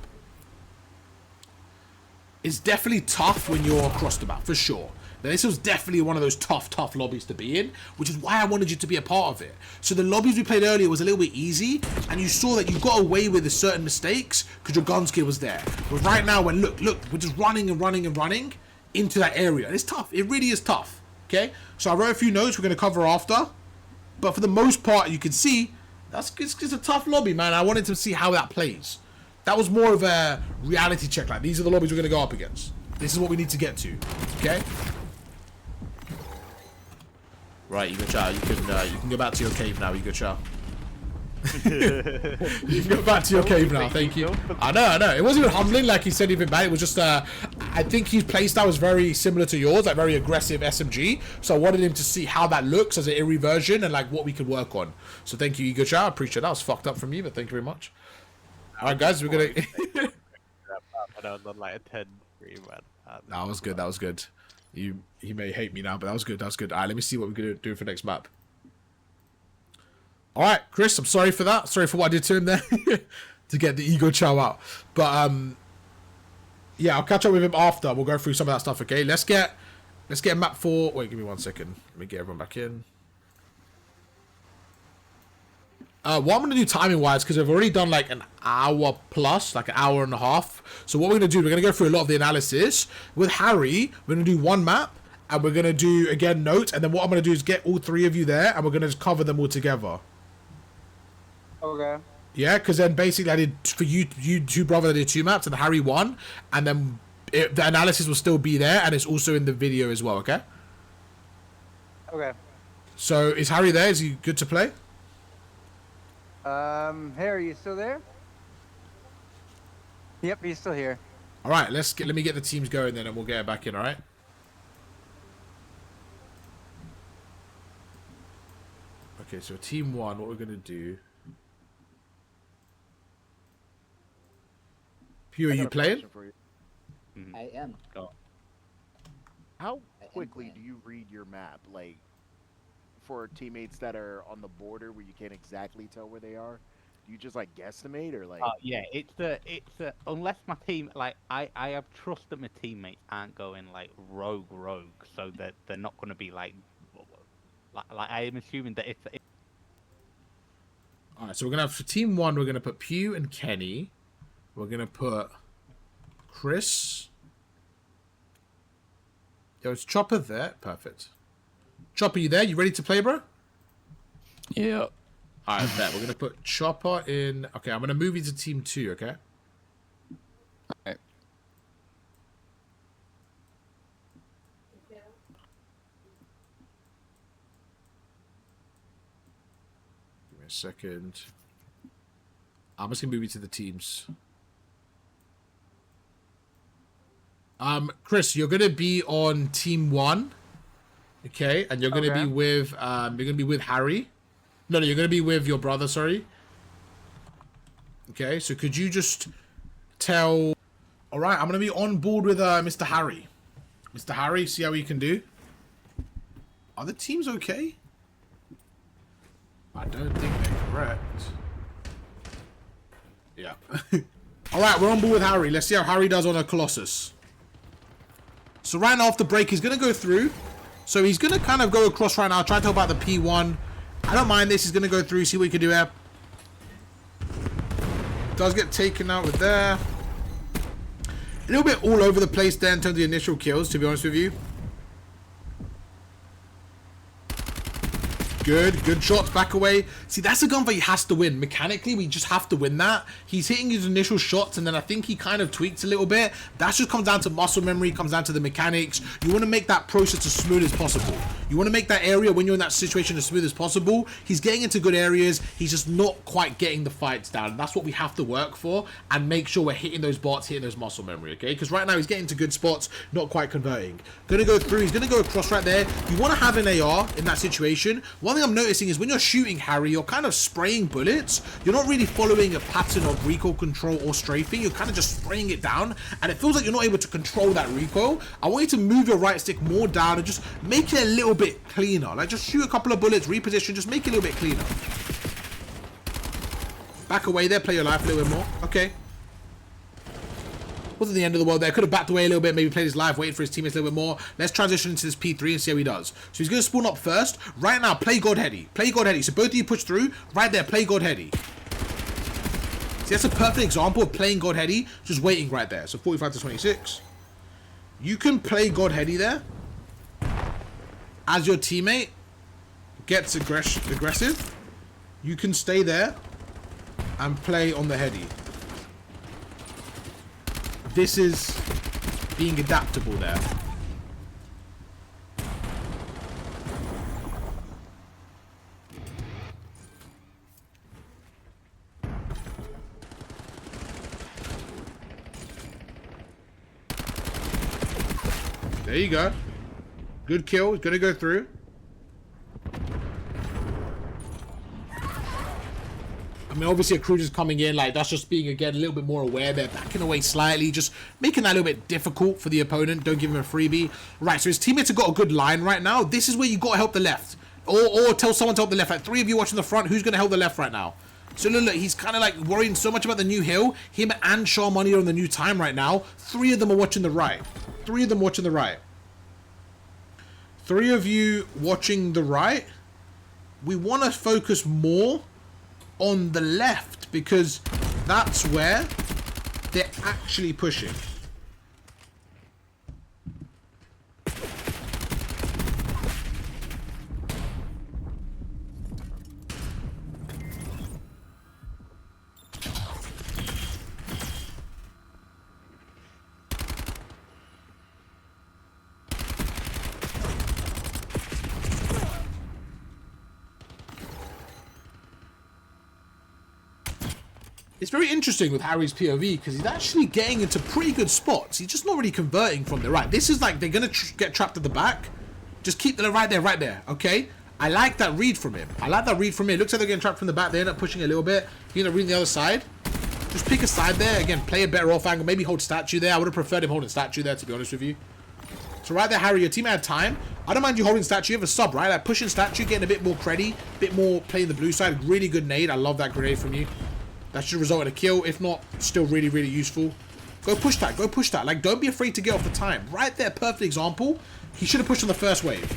It's definitely tough when you're across the map, for sure. Now, this was definitely one of those tough lobbies to be in, which is why I wanted you to be a part of it. So the lobbies we played earlier was a little bit easy, and you saw that you got away with certain mistakes because your gun skill was there. But right now, when look, we're just running and running and running into that area. It's tough. It really is tough. Okay, so I wrote a few notes we're going to cover after, but for the most part, you can see it's a tough lobby, man. I wanted to see how that plays. That was more of a reality check. Like, these are the lobbies we're going to go up against. This is what we need to get to. Okay. Right, Ego-cha, you can go back to your cave now, Ego-cha. You can go back to your cave now, thank you. I know. It wasn't even humbling like he said anything bad. It was just, I think his playstyle was very similar to yours, like very aggressive SMG. So I wanted him to see how that looks as an Iri version and like what we could work on. So thank you, Ego-cha. I appreciate that. It was fucked up from you, but thank you very much. Alright, guys, we're gonna. I was on like a 10-3, man. That was good. That was good. He may hate me now, but that was good. That was good. Alright, let me see what we're gonna do for next map. Alright, Chris, I'm sorry for that. Sorry for what I did to him there. To get the Ego-cha out. But yeah, I'll catch up with him after. We'll go through some of that stuff, okay? Let's get map 4. Wait, give me 1 second. Let me get everyone back in. What I'm going to do timing-wise, because we've already done like an hour plus, like an hour and a half. So what we're going to do, we're going to go through a lot of the analysis. With Harry, we're going to do one map, and we're going to do, again, notes. And then what I'm going to do is get all 3 of you there, and we're going to just cover them all together. Okay. Yeah, because then basically I did, for you two brothers, I did 2 maps, and Harry 1. And then the analysis will still be there, and it's also in the video as well, okay? Okay. So is Harry there? Is he good to play? Hey, are you still there? Yep, he's still here. All right, let me get the teams going then, and we'll get it back in. All right. Okay, so team 1, what we're gonna do? Pew, are you playing? I am. How I am quickly playing. do you read your map? Like, for teammates that are on the border where you can't exactly tell where they are, do you just like guesstimate or like? Yeah, it's unless my team, like, I have trust that my teammates aren't going like rogue, so that they're not going to be like I am assuming that it's All right, so we're gonna have for team 1, we're gonna put Pew and Kenny. We're gonna put Chris. Yo, it's Chopper there. Perfect. Chopper, you there? You ready to play, bro? Yeah. Alright, bet. We're gonna put Chopper in. Okay, I'm gonna move you to team 2, okay? Alright. Give me a second. I'm just gonna move you to the teams. Chris, you're gonna be on team 1. Okay, and you're gonna be with Harry. No, you're gonna be with your brother, sorry. Okay, so could you just tell... Alright, I'm gonna be on board with Mr. Harry. Mr. Harry, see how you can do. Are the teams okay? I don't think they're correct. Yeah. Alright, we're on board with Harry. Let's see how Harry does on a Colossus. So right now off the break, he's gonna go through. So he's going to kind of go across right now, try to help out the P1. I don't mind this. He's going to go through, see what he can do here. Does get taken out with there. A little bit all over the place there in terms of the initial kills, to be honest with you. Good shots, back away. See, that's a gunfight he has to win. Mechanically, we just have to win that. He's hitting his initial shots, and then I think he kind of tweaks a little bit. That just comes down to muscle memory, comes down to the mechanics. You want to make that process as smooth as possible. You want to make that area, when you're in that situation, as smooth as possible. He's getting into good areas. He's just not quite getting the fights down. And that's what we have to work for, and make sure we're hitting those bots, hitting those muscle memory, okay? Because right now, he's getting to good spots, not quite converting. Gonna go through. He's gonna go across right there. You want to have an AR in that situation. One thing I'm noticing is when you're shooting, Harry, you're kind of spraying bullets. You're not really following a pattern of recoil control or strafing. You're kind of just spraying it down, and it feels like you're not able to control that recoil. I want you to move your right stick more down and just make it a little bit cleaner. Like, just shoot a couple of bullets, reposition, just make it a little bit cleaner. Back away there, play your life a little bit more. Okay. Wasn't the end of the world there. Could have backed away a little bit, maybe played his life, waited for his teammates a little bit more. Let's transition into this P3 and see how he does. So he's going to spawn up first. Right now, play God Heady. Play God Heady. So both of you push through. Right there, play God Heady. See, that's a perfect example of playing God Heady, just waiting right there. So 45 to 26. You can play God Heady there as your teammate gets aggressive. You can stay there and play on the Heady. This is being adaptable there. There you go. Good kill. He's gonna go through. I mean, obviously a cruiser's coming in, like, that's just being, again, a little bit more aware. They're backing away slightly, just making that a little bit difficult for the opponent. Don't give him a freebie. Right, so his teammates have got a good line right now. This is where you got to help the left. Or tell someone to help the left. Like, 3 of you watching the front, who's going to help the left right now? So look, he's kind of like worrying so much about the new hill. Him and Shaw Money are on the new time right now. 3 of them are watching the right. 3 of them watching the right. 3 of you watching the right. We want to focus more on the left because that's where they're actually pushing. It's very interesting with Harry's POV because he's actually getting into pretty good spots. He's just not really converting from the right. This is like they're going to get trapped at the back. Just keep them right there, okay? I like that read from him. It looks like they're getting trapped from the back. They end up pushing a little bit. You know, reading the other side. Just pick a side there. Again, play a better off angle. Maybe hold statue there. I would have preferred him holding statue there, to be honest with you. So right there, Harry, your teammate had time. I don't mind you holding statue. You have a sub, right? Like pushing statue, getting a bit more creddy, a bit more playing the blue side. Really good nade. I love that grenade from you. That should result in a kill. If not, still really, really useful. Go push that. Go push that. Like, don't be afraid to get off the time. Right there, perfect example. He should have pushed on the first wave.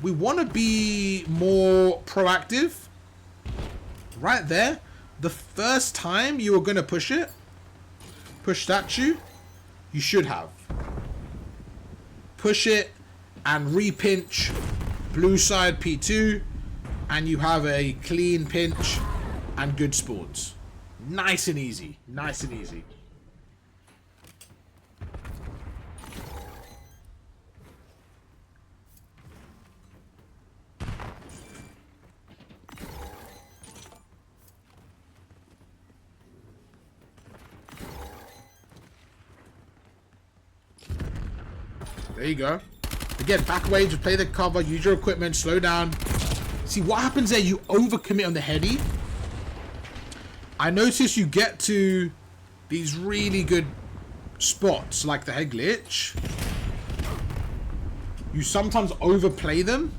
We want to be more proactive. Right there. The first time you were going to push it, push statue, you should have. Push it and repinch blue side P2, and you have a clean pinch and good spawns. Nice and easy. Nice and easy. There you go. Again, back away, just play the cover, use your equipment, slow down. See, what happens there, you overcommit on the heady. I notice you get to these really good spots, like the head glitch. You sometimes overplay them.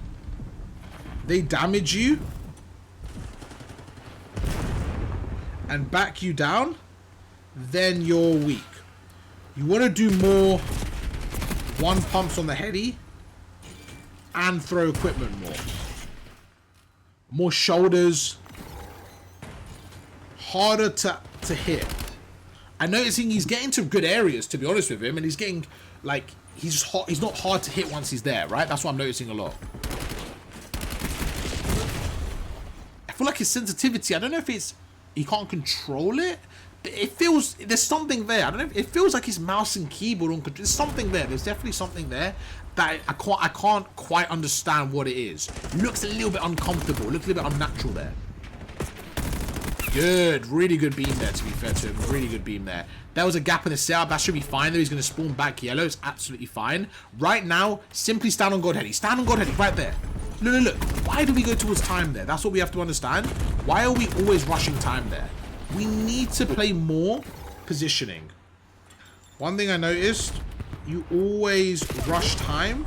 They damage you. And back you down. Then you're weak. You want to do more one pumps on the heady and throw equipment more. More shoulders. Harder to hit. I'm noticing he's getting to good areas, to be honest with him, and he's getting, like, he's just hot. He's not hard to hit once he's there, right? That's what I'm noticing a lot. I feel like his sensitivity, I don't know if it's, he can't control it, but it feels, there's something there. I don't know, it feels like his mouse and keyboard on control. There's something there. There's definitely something there that I can't quite understand what it is. It looks a little bit uncomfortable. It looks a little bit unnatural there. Good. Really good beam there, to be fair to him. Really good beam there. There was a gap in the setup. That should be fine, though. He's going to spawn back yellow. It's absolutely fine. Right now, simply stand on God Heady. Stand on God Heady right there. Look. Why do we go towards time there? That's what we have to understand. Why are we always rushing time there? We need to play more positioning. One thing I noticed, you always rush time.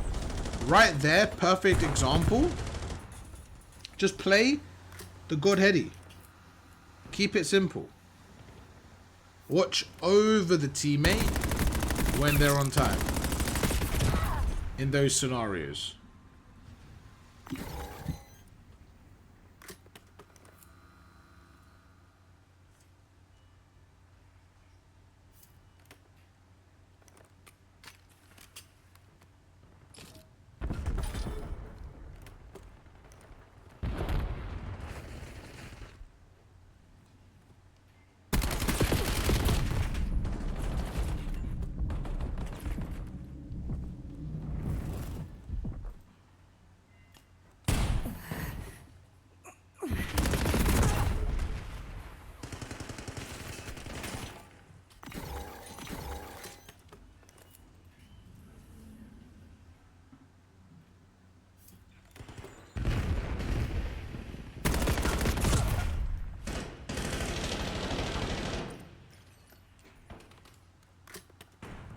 Right there, perfect example. Just play the God Heady. Keep it simple. Watch over the teammate when they're on time. In those scenarios.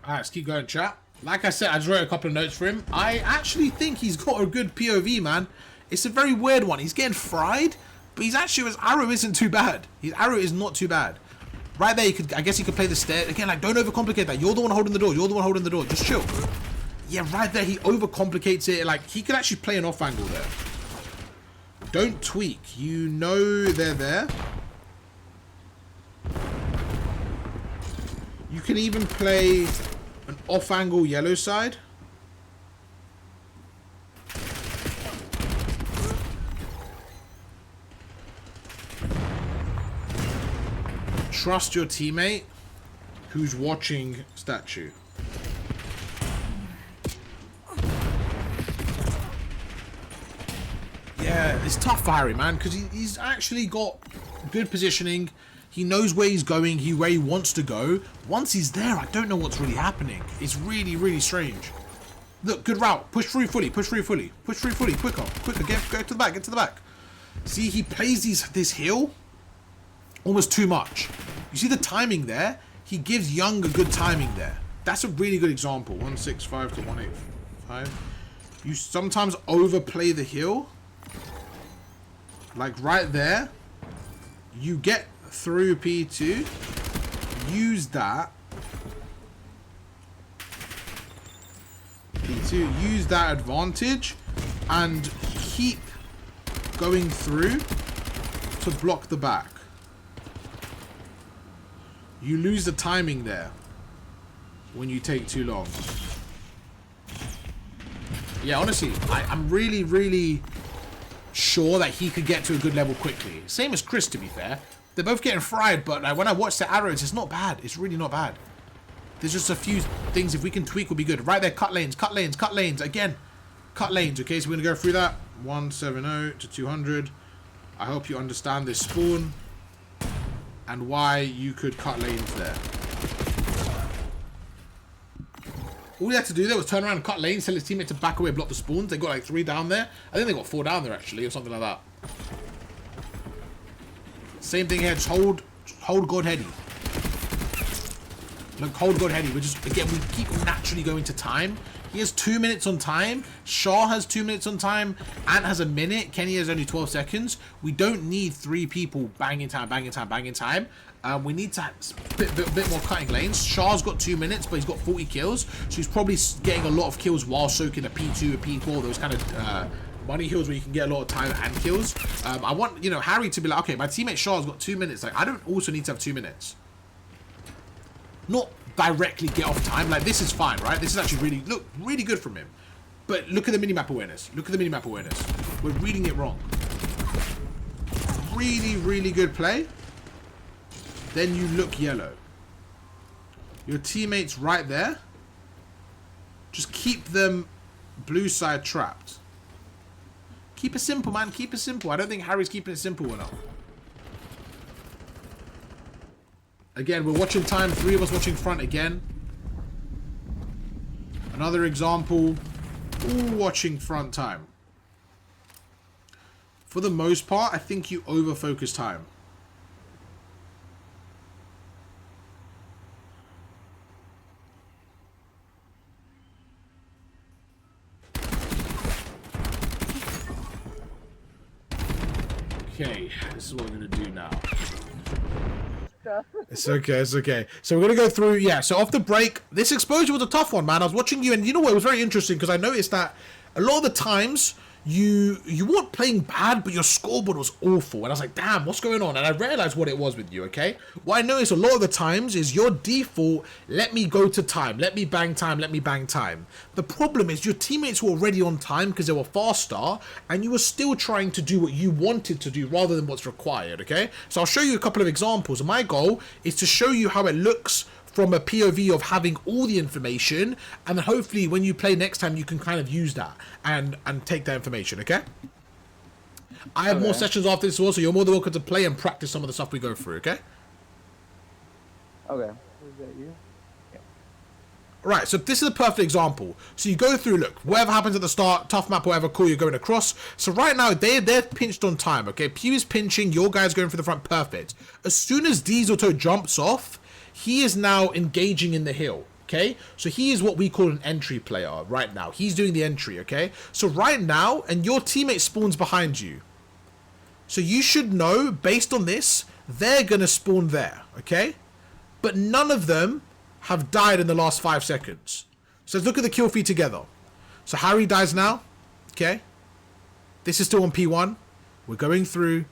Alright, let's keep going, chat. Like I said, I just wrote a couple of notes for him. I actually think he's got a good POV, man. It's a very weird one. He's getting fried, but he's actually, his arrow isn't too bad. His arrow is not too bad. Right there, I guess he could play the stair. Again, like, don't overcomplicate that. You're the one holding the door. You're the one holding the door. Just chill. Yeah, right there, he overcomplicates it. Like, he could actually play an off angle there. Don't tweak. You know they're there. You can even play an off-angle yellow side. Trust your teammate who's watching statue. Yeah, it's tough for Harry, man, because he's actually got good positioning. He knows where he's going, where he wants to go. Once he's there, I don't know what's really happening. It's really, really strange. Look, good route. Push through fully. Push through fully. Push through fully. Quicker. Get to the back. Get to the back. See, he plays this hill almost too much. You see the timing there? He gives Young a good timing there. That's a really good example. 165 to 185. You sometimes overplay the hill. Like right there. You get through P2, use that. P2, use that advantage and keep going through to block the back. You lose the timing there when you take too long. Yeah, honestly, I'm really, really sure that he could get to a good level quickly. Same as Chris, to be fair. They're both getting fried, but like, when I watch the arrows, it's not bad. It's really not bad. There's just a few things, if we can tweak, will be good. Right there, cut lanes. Again, cut lanes, okay? So we're going to go through that. 170 to 200. I hope you understand this spawn and why you could cut lanes there. All he had to do there was turn around and cut lanes, tell his teammate to back away, block the spawns. They got like 3 down there. I think they got 4 down there, actually, or something like that. Same thing here, just hold God Heady. Look, hold God Heady. We're just, again, we keep naturally going to time. He has 2 minutes on time. Shaw has 2 minutes on time. Ant has a minute. Kenny has only 12 seconds. We don't need 3 people banging time. We need to bit more cutting lanes. Shah's got 2 minutes, but he's got 40 kills. So he's probably getting a lot of kills while soaking a P2, a P4, those kind of money hills where you can get a lot of time and kills. I want, you know, Harry to be like, okay, my teammate Shah's got 2 minutes. Like, I don't also need to have 2 minutes. Not directly get off time. Like, this is fine, right? This is actually really good from him. But look at the minimap awareness. We're reading it wrong. Really good play. Then you look yellow. Your teammate's right there. Just keep them blue side trapped. Keep it simple, man. Keep it simple. I don't think Harry's keeping it simple enough. Again, we're watching time. 3 of us watching front again. Another example. All watching front time. For the most part, I think you over-focus time. Okay, this is what we're gonna do now. It's okay, it's okay. So we're gonna go through, yeah, so off the break, this exposure was a tough one, man. I was watching you, and you know what, it was very interesting, because I noticed that a lot of the times, you weren't playing bad, but your scoreboard was awful. And I was like, damn, what's going on? And I realized what it was with you, okay? What I noticed a lot of the times is your default, let me go to time, let me bang time, let me bang time. The problem is your teammates were already on time because they were faster, and you were still trying to do what you wanted to do rather than what's required, okay? So I'll show you a couple of examples. And my goal is to show you how it looks from a POV of having all the information, and then hopefully when you play next time you can kind of use that and take that information, okay? I have more sessions after this also. You're more than welcome to play and practice some of the stuff we go through, okay? Okay. Is that you? Right, so this is a perfect example. So you go through, look, whatever happens at the start, tough map, whatever, cool, you're going across. So right now, they're pinched on time, okay? Pew is pinching, your guy's going for the front, perfect. As soon as Diesel Toe jumps off, he is now engaging in the hill, okay? So he is what we call an entry player right now. He's doing the entry, okay? So right now, and your teammate spawns behind you. So you should know, based on this, they're going to spawn there, okay? But none of them have died in the last 5 seconds. So let's look at the kill feed together. So Harry dies now, okay? This is still on P1. We're going through.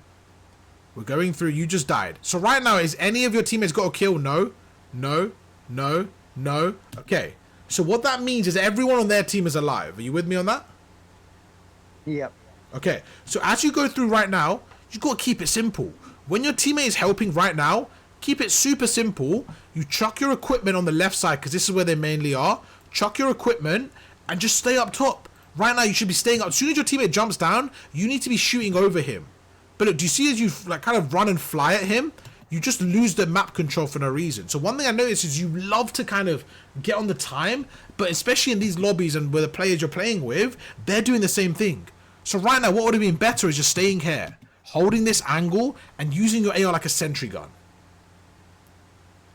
You just died. So right now, is any of your teammates got a kill? No. No. No. No. Okay. So what that means is everyone on their team is alive. Are you with me on that? Yep. Okay. So as you go through right now, you got to keep it simple. When your teammate is helping right now, keep it super simple. You chuck your equipment on the left side, because this is where they mainly are. Chuck your equipment and just stay up top. Right now, you should be staying up. As soon as your teammate jumps down, you need to be shooting over him. But look, do you see as you like kind of run and fly at him, you just lose the map control for no reason. So one thing I noticed is you love to kind of get on the time, but especially in these lobbies and with the players you're playing with, they're doing the same thing. So right now, what would have been better is just staying here, holding this angle, and using your AR like a sentry gun.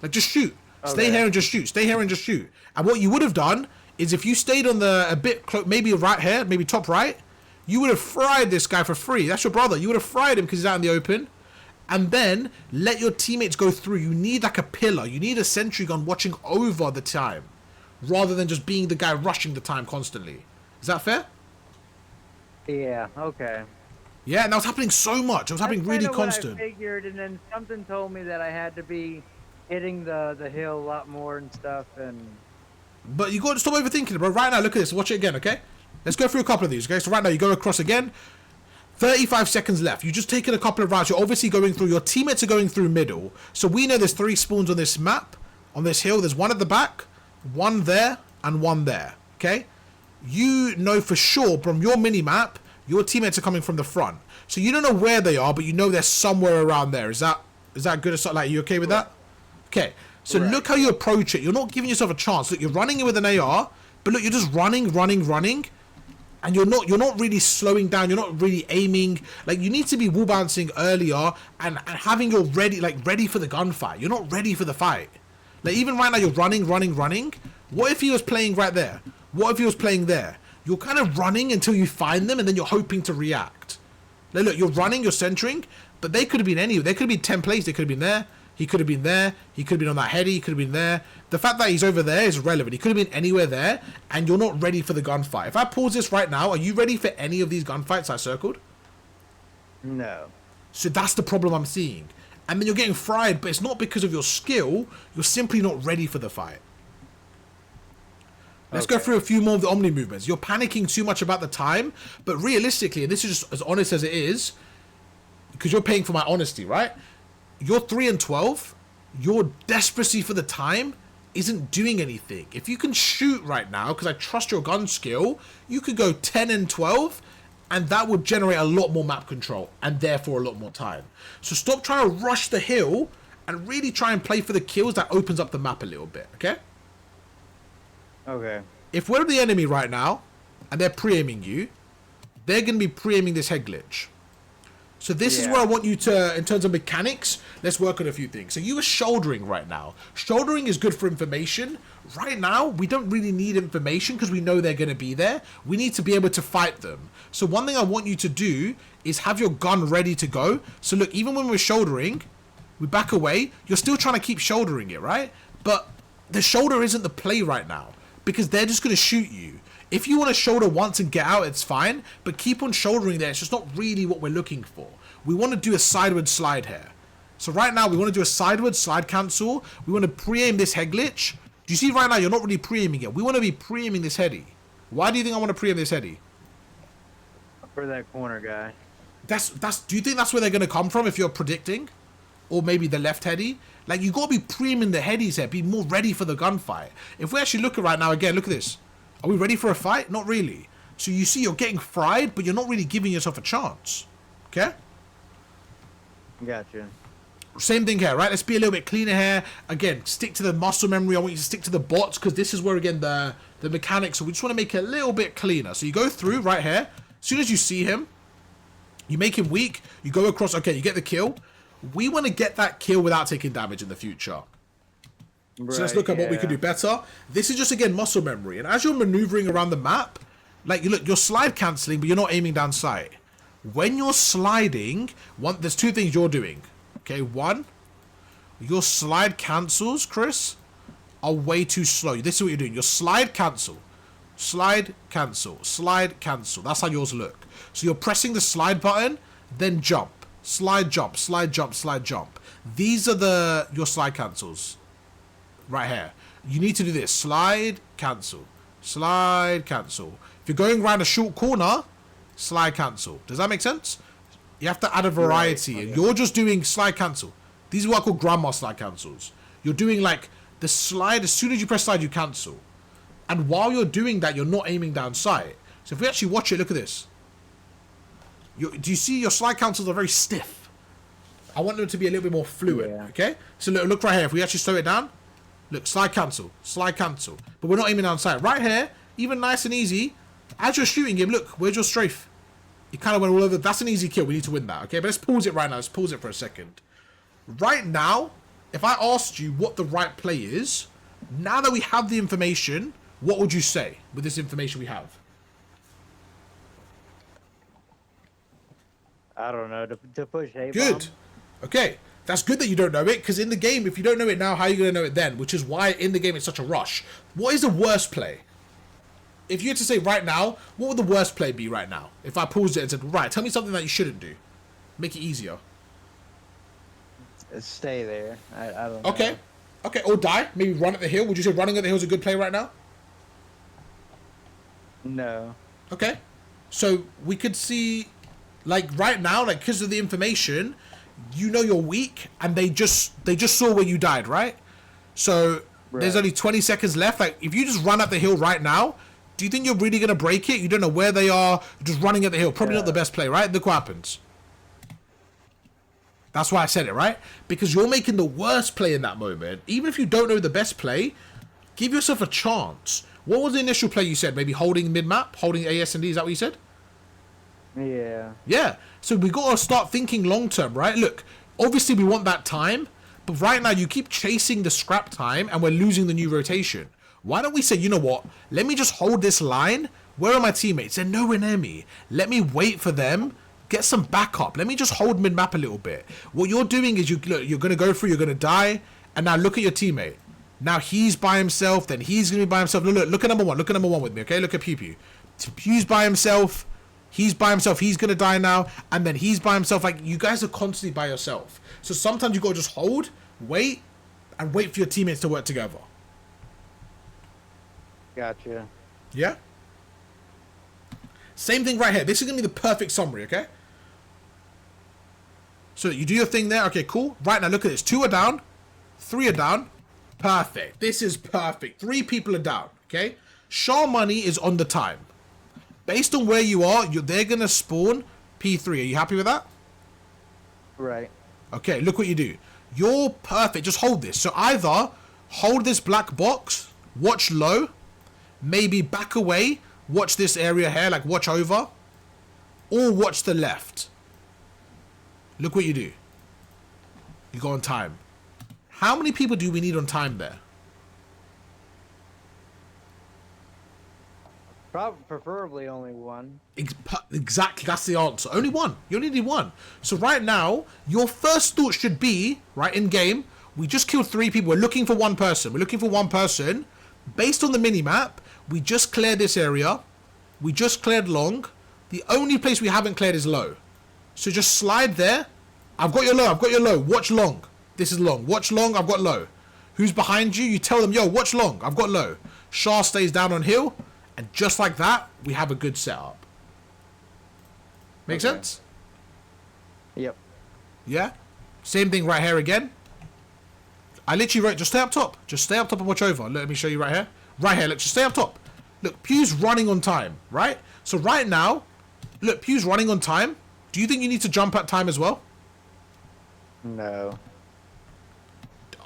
Like, just shoot. Okay. Stay here and just shoot. Stay here and just shoot. And what you would have done is if you stayed on the a bit close, maybe right here, maybe top right, you would have fried this guy for free. That's your brother. You would have fried him because he's out in the open. And then let your teammates go through. You need like a pillar. You need a sentry gun watching over the time, rather than just being the guy rushing the time constantly. Is that fair? Yeah, okay. Yeah, and that was happening so much. It was happening really constant. I figured, and then something told me that I had to be hitting the hill a lot more and stuff. And but you got to stop overthinking it, bro. Right now, look at this. Watch it again, okay? Let's go through a couple of these, okay? So right now, you go across again. 35 seconds left. You just taken a couple of routes. You're obviously going through. Your teammates are going through middle. So we know there's 3 spawns on this map, on this hill. There's one at the back, one there, and one there, okay? You know for sure from your mini-map, your teammates are coming from the front. So you don't know where they are, but you know they're somewhere around there. Is that good? Or like, you okay with that? Okay. So look how you approach it. You're not giving yourself a chance. Look, you're running in with an AR, but look, you're just running. And you're not really slowing down. You're not really aiming. Like, you need to be wall bouncing earlier and having your ready for the gunfight. You're not ready for the fight. Like, even right now, you're running. What if he was playing right there? What if he was playing there? You're kind of running until you find them, and then you're hoping to react. Like, look, you're running, you're centering, but they could have been anywhere. They could have been 10 plays. They could have been there. He could have been there. He could have been on that heady. He could have been there. The fact that he's over there is relevant. He could have been anywhere there, and you're not ready for the gunfight. If I pause this right now, are you ready for any of these gunfights I circled? No. So that's the problem I'm seeing. And then you're getting fried, but it's not because of your skill. You're simply not ready for the fight. Let's go through a few more of the Omni movements. You're panicking too much about the time, but realistically, and this is just as honest as it is, because you're paying for my honesty, right? You're 3 and 12. Your desperacy for the time isn't doing anything. If you can shoot right now, because I trust your gun skill, you could go 10 and 12, and that would generate a lot more map control, and therefore a lot more time. So stop trying to rush the hill, and really try and play for the kills. That opens up the map a little bit, okay? Okay. If we're the enemy right now, and they're pre-aiming you, they're going to be pre-aiming this head glitch. So this is where I want you to, in terms of mechanics, let's work on a few things. So you are shouldering right now. Shouldering is good for information. Right now, we don't really need information because we know they're going to be there. We need to be able to fight them. So one thing I want you to do is have your gun ready to go. So look, even when we're shouldering, we back away. You're still trying to keep shouldering it, right? But the shoulder isn't the play right now because they're just going to shoot you. If you want to shoulder once and get out, it's fine. But keep on shouldering there. It's just not really what we're looking for. We want to do a sideward slide here. So right now, we want to do a sideward slide cancel. We want to pre-aim this head glitch. Do you see right now, you're not really pre-aiming it. We want to be pre-aiming this heady. Why do you think I want to pre-aim this heady? For that corner guy. Do you think that's where they're going to come from if you're predicting? Or maybe the left heady? Like, you got to be pre-aiming the headies here. Be more ready for the gunfight. If we actually look at right now, again, look at this. Are we ready for a fight? Not really. So you see you're getting fried, but you're not really giving yourself a chance. Okay? Gotcha. Same thing here, right? Let's be a little bit cleaner here. Again, stick to the muscle memory. I want you to stick to the bots because this is where, again, the mechanics. So we just want to make it a little bit cleaner. So you go through right here. As soon as you see him, you make him weak. You go across. Okay, you get the kill. We want to get that kill without taking damage in the future. Right, so let's look at what we can do better. This is just, again, muscle memory. And as you're maneuvering around the map, like, you look, you're slide cancelling, but you're not aiming down sight. When you're sliding, there's two things you're doing. Okay, one, your slide cancels, Chris, are way too slow. This is what you're doing. Your slide cancel. Slide cancel. Slide cancel. That's how yours look. So you're pressing the slide button, then jump. Slide jump. Slide jump. Slide jump. These are your slide cancels. Right here. You need to do this. Slide cancel. Slide cancel. If you're going around a short corner, slide cancel. Does that make sense? You have to add a variety. Right. And you're just doing slide cancel. These are what I call grandma slide cancels. You're doing like the slide. As soon as you press slide, you cancel. And while you're doing that, you're not aiming down sight. So if we actually watch it, look at this. Do you see your slide cancels are very stiff? I want them to be a little bit more fluid. Yeah. Okay? So look right here. If we actually slow it down, look, slide cancel. Slide cancel. But we're not aiming down sight. Right here, even nice and easy. As you're shooting him, look, where's your strafe? You kind of went all over. That's an easy kill. We need to win that. Okay, but let's pause it right now. Let's pause it for a second. Right now, if I asked you what the right play is, now that we have the information, what would you say with this information we have? I don't know. To push A-bomb. Good. Okay. That's good that you don't know it, because in the game, if you don't know it now, how are you going to know it then? Which is why in the game it's such a rush. What is the worst play? If you had to say right now, what would the worst play be right now? If I paused it and said, right, tell me something that you shouldn't do. Make it easier. Stay there. I don't know. Okay. Okay, or die. Maybe run at the hill. Would you say running at the hill is a good play right now? No. Okay. So we could see, like right now, like because of the information, you know you're weak, and they just saw where you died, right? So there's only 20 seconds left. Like if you just run up the hill right now, do you think you're really gonna break it? You don't know where they are. You're just running at the hill. Probably not the best play, right? Look what happens. That's why I said it, right? Because you're making the worst play in that moment. Even if you don't know the best play, give yourself a chance. What was the initial play you said? Maybe holding mid-map? Holding AS and D? Is that what you said? Yeah. Yeah. So we got to start thinking long-term, right? Look, obviously we want that time. But right now you keep chasing the scrap time and we're losing the new rotation. Why don't we say, you know what? Let me just hold this line. Where are my teammates? They're nowhere near me. Let me wait for them. Get some backup. Let me just hold mid-map a little bit. What you're doing is you're going to go through, you're going to die. And now look at your teammate. Now he's by himself. Then he's going to be by himself. Look at number one. Look at number one with me, okay? Look at Pew Pew. Pew's by himself. He's by himself. He's going to die now. And then he's by himself. Like, you guys are constantly by yourself. So sometimes you got to just hold, wait, and wait for your teammates to work together. Gotcha. Yeah? Same thing right here. This is going to be the perfect summary, okay? So you do your thing there. Okay, cool. Right now, look at this. 2 are down. 3 are down. Perfect. This is perfect. 3 people are down, okay? Shaw Money is on the time. Based on where you are, they're going to spawn P3. Are you happy with that? Right. Okay, look what you do. You're perfect. Just hold this. So either hold this black box, watch low, maybe back away, watch this area here, like watch over, or watch the left. Look what you do. You go on time. How many people do we need on time there? Preferably only one. Exactly, that's the answer. Only one. You only need one. So right now, your first thought should be, right, in game, we just killed 3 people. We're looking for one person. We're looking for one person. Based on the mini-map, we just cleared this area. We just cleared long. The only place we haven't cleared is low. So just slide there. I've got your low. I've got your low. Watch long. This is long. Watch long. I've got low. Who's behind you? You tell them, yo, watch long. I've got low. Shah stays down on hill. And just like that, we have a good setup. Make sense? Yep. Yeah? Same thing right here again. I literally wrote, just stay up top. Just stay up top and watch over. Let me show you right here. Right here, look, just stay up top. Look, Pew's running on time, right? So right now, look, Pew's running on time. Do you think you need to jump at time as well? No.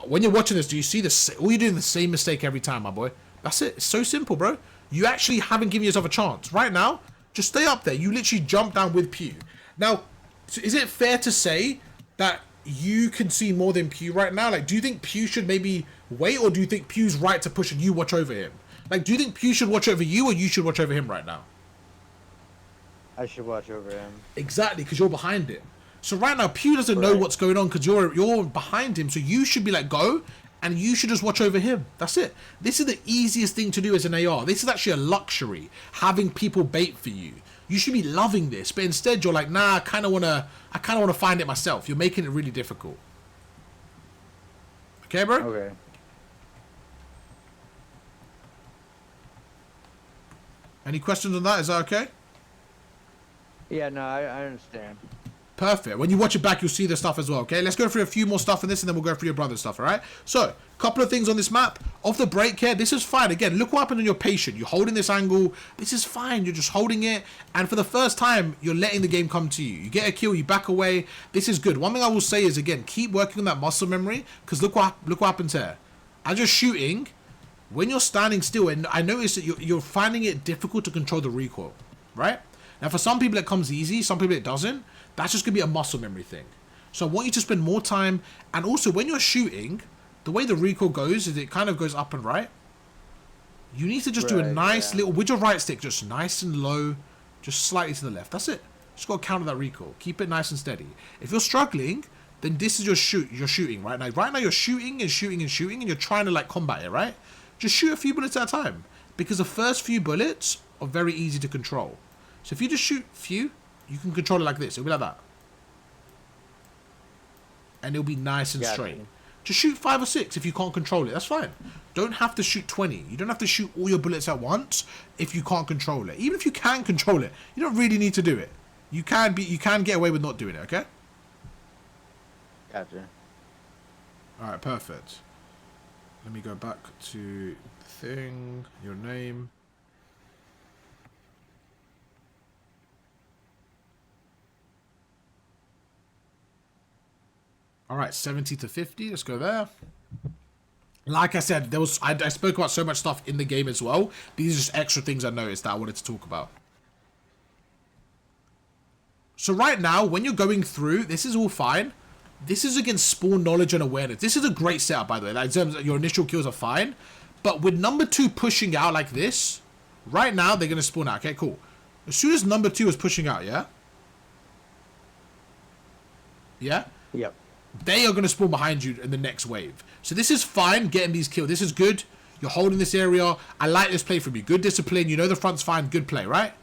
When you're watching this, do you see this? All you're doing the same mistake every time, my boy. That's it. It's so simple, bro. You actually haven't given yourself a chance. Right now, just stay up there. You literally jump down with Pew. Now, is it fair to say that you can see more than Pew right now? Like, do you think Pew should maybe wait, or do you think Pew's right to push and you watch over him? Like, do you think Pew should watch over you, or you should watch over him right now? I should watch over him. Exactly, because you're behind him. So right now, Pew doesn't know what's going on because you're behind him. So you should be like, go, and you should just watch over him. That's it. This is the easiest thing to do as an AR. This is actually a luxury, having people bait for you. You should be loving this, but instead you're like, nah, I kind of wanna find it myself. You're making it really difficult. Okay, bro? Okay. Any questions on that? Is that okay? Yeah, no, I understand. Perfect. When you watch it back, you'll see the stuff as well, okay? Let's go through a few more stuff in this, and then we'll go through your brother's stuff, all right? So, couple of things on this map. Off the break here, this is fine. Again, look what happened when you're patient. You're holding this angle. This is fine. You're just holding it. And for the first time, you're letting the game come to you. You get a kill, you back away. This is good. One thing I will say is, again, keep working on that muscle memory, because look what happens here. As you're shooting, when you're standing still, and I notice that you're finding it difficult to control the recoil, right? Now, for some people, it comes easy. Some people, it doesn't. That's just going to be a muscle memory thing. So I want you to spend more time. And also, when you're shooting, the way the recoil goes is it kind of goes up and right. You need to just do a nice little, with your right stick, just nice and low, just slightly to the left. That's it. Just got to counter that recoil. Keep it nice and steady. If you're struggling, then this is your shooting right now. Right now, you're shooting and shooting and shooting, and you're trying to like combat it, right? Just shoot a few bullets at a time, because the first few bullets are very easy to control. So if you just shoot few, you can control it like this. It'll be like that. And it'll be nice and straight. Just shoot 5 or 6 if you can't control it. That's fine. Don't have to shoot 20. You don't have to shoot all your bullets at once if you can't control it. Even if you can control it, you don't really need to do it. You can get away with not doing it, okay? Gotcha. Alright, perfect. Let me go back to the thing, your name. All right, 70 to 50. Let's go there. Like I said, I spoke about so much stuff in the game as well. These are just extra things I noticed that I wanted to talk about. So right now, when you're going through, this is all fine. This is against spawn knowledge and awareness. This is a great setup, by the way. Like, in terms of your initial kills are fine. But with number 2 pushing out like this, right now, they're going to spawn out. Okay, cool. As soon as number 2 is pushing out, yeah? Yeah? Yep. They are going to spawn behind you in the next wave. So this is fine, getting these kills. This is good. You're holding this area. I like this play from you. Good discipline. You know the front's fine. Good play, right?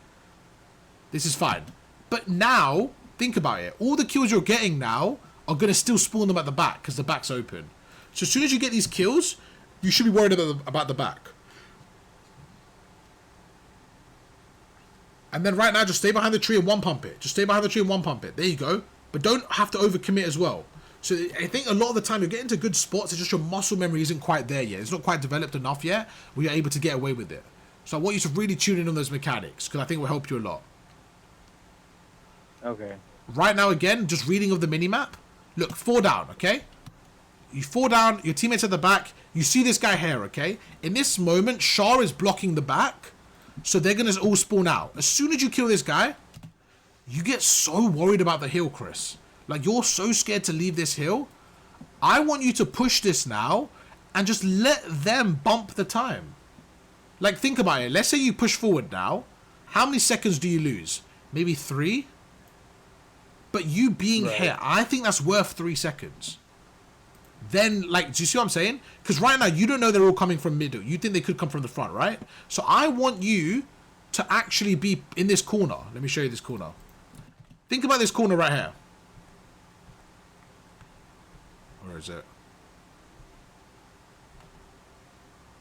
This is fine. But now, think about it. All the kills you're getting now are going to still spawn them at the back because the back's open. So as soon as you get these kills, you should be worried about the back. And then right now, just stay behind the tree and one pump it. Just stay behind the tree and one pump it. There you go. But don't have to overcommit as well. So I think a lot of the time you're getting to good spots, it's just your muscle memory isn't quite there yet. It's not quite developed enough yet where you're able to get away with it. So I want you to really tune in on those mechanics because I think it will help you a lot. Okay. Right now, again, just reading of the minimap. Look, 4 down, okay? You 4 down, your teammates at the back. You see this guy here, okay? In this moment, Shah is blocking the back. So they're going to all spawn out. As soon as you kill this guy, you get so worried about the hill, Chris. Like, you're so scared to leave this hill. I want you to push this now and just let them bump the time. Like, think about it. Let's say you push forward now. How many seconds do you lose? Maybe 3? But you being here, I think that's worth 3 seconds. Then, like, do you see what I'm saying? Because right now, you don't know they're all coming from middle. You think they could come from the front, right? So I want you to actually be in this corner. Let me show you this corner. Think about this corner right here. Where is it?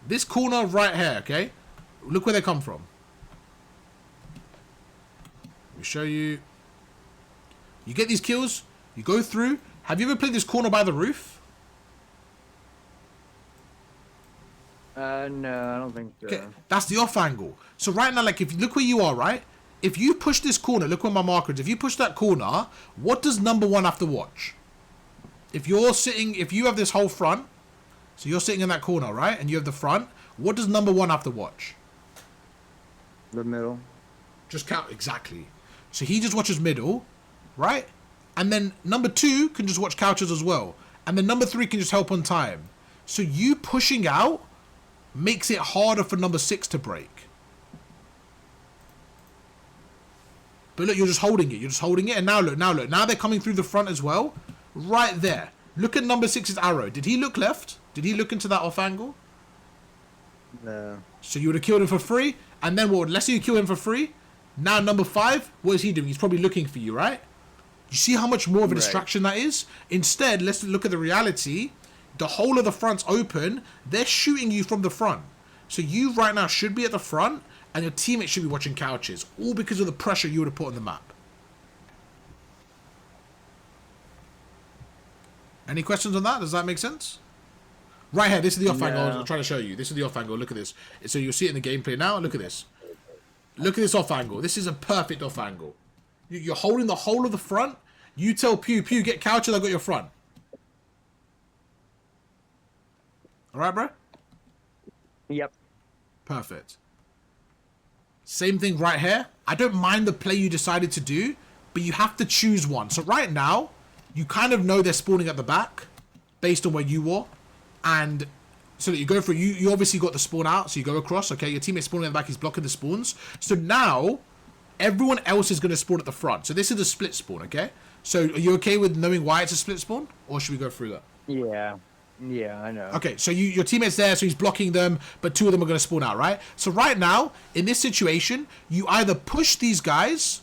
This corner right here, okay? Look where they come from. Let me show you. You get these kills. You go through. Have you ever played this corner by the roof? No, I don't think so. Okay, that's the off angle. So right now, like, if you look where you are, right? If you push this corner, look where my marker is. If you push that corner, what does number 1 have to watch? If you're sitting, if you have this whole front, so you're sitting in that corner, right? And you have the front, what does number 1 have to watch? The middle. Just count, exactly. So he just watches middle, right? And then number 2 can just watch couches as well. And then number 3 can just help on time. So you pushing out makes it harder for number 6 to break. But look, you're just holding it. You're just holding it. And now look, now look. Now they're coming through the front as well. Right there. Look at number 6's arrow. Did he look left? Did he look into that off angle? No. So you would have killed him for free. And then what? Let's say you kill him for free. Now number 5, what is he doing? He's probably looking for you, right? You see how much more of a distraction that is? Instead, let's look at the reality. The whole of the front's open. They're shooting you from the front. So you right now should be at the front. And your teammates should be watching couches. All because of the pressure you would have put on the map. Any questions on that? Does that make sense? Right here, this is the off angle I was trying to show you. This is the off angle. Look at this. So you'll see it in the gameplay now. Look at this. Look at this off angle. This is a perfect off angle. You're holding the whole of the front. You tell Pew, get couches, I got your front. Alright, bro? Yep. Perfect. Same thing right here. I don't mind the play you decided to do, but you have to choose one. So right now, you kind of know they're spawning at the back based on where you were. And so that you go for, you obviously got the spawn out, so you go across, okay? Your teammate's spawning at the back, he's blocking the spawns. So now, everyone else is going to spawn at the front. So this is a split spawn, okay? So are you okay with knowing why it's a split spawn? Or should we go through that? Yeah. Yeah, I know. Okay, so your teammate's there, so he's blocking them, but 2 of them are going to spawn out, right? So right now, in this situation, you either push these guys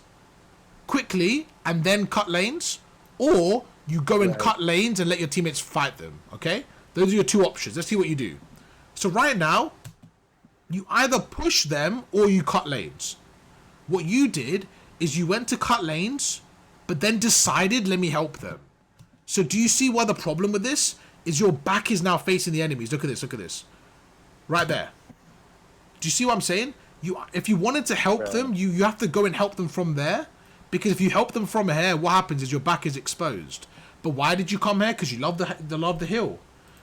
quickly and then cut lanes, or you go and cut lanes and let your teammates fight them, okay? Those are your 2 options. Let's see what you do. So right now, you either push them or you cut lanes. What you did is you went to cut lanes, but then decided, let me help them. So do you see why the problem with this is your back is now facing the enemies? Look at this, look at this. Right there. Do you see what I'm saying? If you wanted to help them, you have to go and help them from there. Because if you help them from here, what happens is your back is exposed. But why did you come here? Because you love the hill.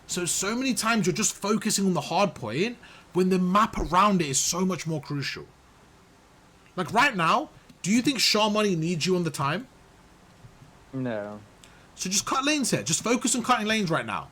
So many times you're just focusing on the hard point when the map around it is so much more crucial. Like right now, do you think Shaw Money needs you on the time? No. So just cut lanes here. Just focus on cutting lanes right now.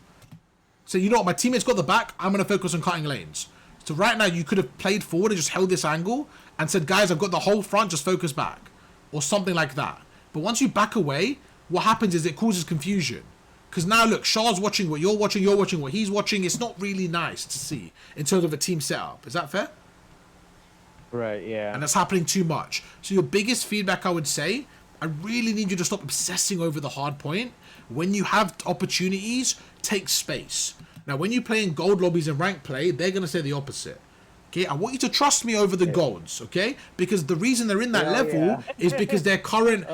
So you know what? My teammate's got the back. I'm going to focus on cutting lanes. So right now you could have played forward and just held this angle and said, guys, I've got the whole front. Just focus back. Or something like that. But once you back away, what happens is it causes confusion. Because now look, Shah's watching what you're watching what he's watching. It's not really nice to see in terms of a team setup. Is that fair? Right, yeah. And that's happening too much. So your biggest feedback, I would say, I really need you to stop obsessing over the hard point. When you have opportunities, take space. Now, when you play in gold lobbies and rank play, they're going to say the opposite. Okay, I want you to trust me over the golds, okay? Because the reason they're in that level is because their current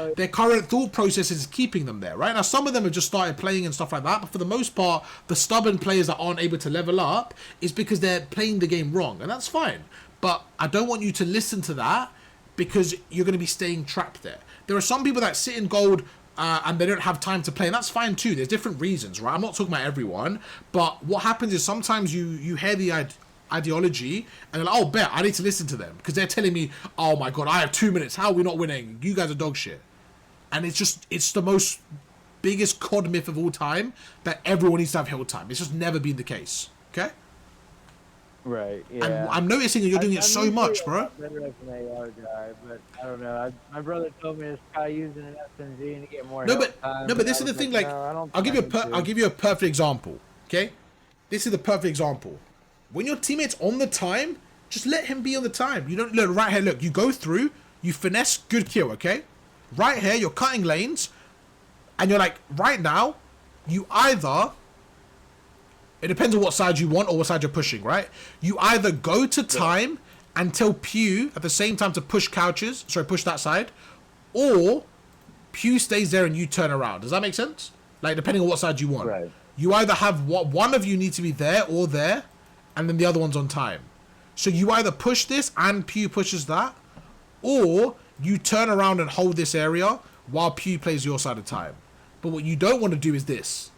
thought process is keeping them there, right? Now, some of them have just started playing and stuff like that, but for the most part, the stubborn players that aren't able to level up is because they're playing the game wrong, and that's fine. But I don't want you to listen to that because you're going to be staying trapped there. There are some people that sit in gold and they don't have time to play, and that's fine too. There's different reasons, right? I'm not talking about everyone, but what happens is sometimes you hear the ideology and you're like, oh, bet I need to listen to them because they're telling me, oh my god, I have 2 minutes, how are we not winning? You guys are dog shit. And it's the most biggest COD myth of all time that everyone needs to have hill time. It's just never been the case. Okay? Right. Yeah. And I'm noticing that you're doing it so usually much, a bro. lot better as an AR guy, but I don't know. My brother told me to try using an SMG to get more. No, help but time, no, but this I is the was thing. Like, no, I don't I'll think give I you need I'll to. give you a perfect example. Okay, this is the perfect example. When your teammate's on the time, just let him be on the time. You don't look right here. Look, you go through, you finesse, good kill. Okay, right here, you're cutting lanes, and you're like, right now, you either. It depends on what side you want or what side you're pushing, right? You either go to time and tell Pew at the same time to push couches, push that side, or Pew stays there and you turn around. Does that make sense? Like, depending on what side you want. Right. You either have one of you need to be there or there, and then the other one's on time. So you either push this and Pew pushes that, or you turn around and hold this area while Pew plays your side of time. But what you don't want to do is this.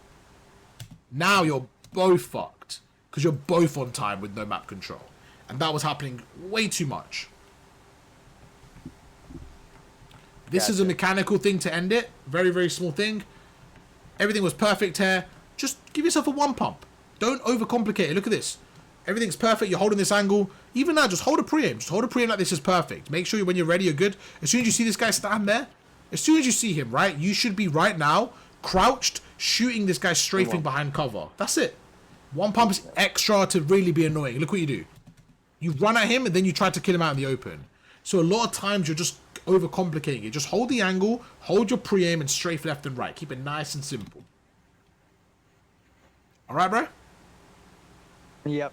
Now you're both fucked because you're both on time with no map control, and that was happening way too much. This is a mechanical thing to end it. Very, very small thing. Everything was perfect here. Just give yourself a one pump. Don't overcomplicate it. Look at this. Everything's perfect. You're holding this angle. Even now, just hold a pre-aim. Just hold a pre-aim like this is perfect. Make sure when you're ready, you're good. As soon as you see this guy stand there, as soon as you see him, right, you should be right now crouched, shooting this guy strafing behind cover. That's it. One pump is extra to really be annoying. Look what you do. You run at him and then you try to kill him out in the open. So a lot of times you're just overcomplicating it. Just hold the angle, hold your pre-aim, and strafe left and right. Keep it nice and simple. Alright, bro? Yep.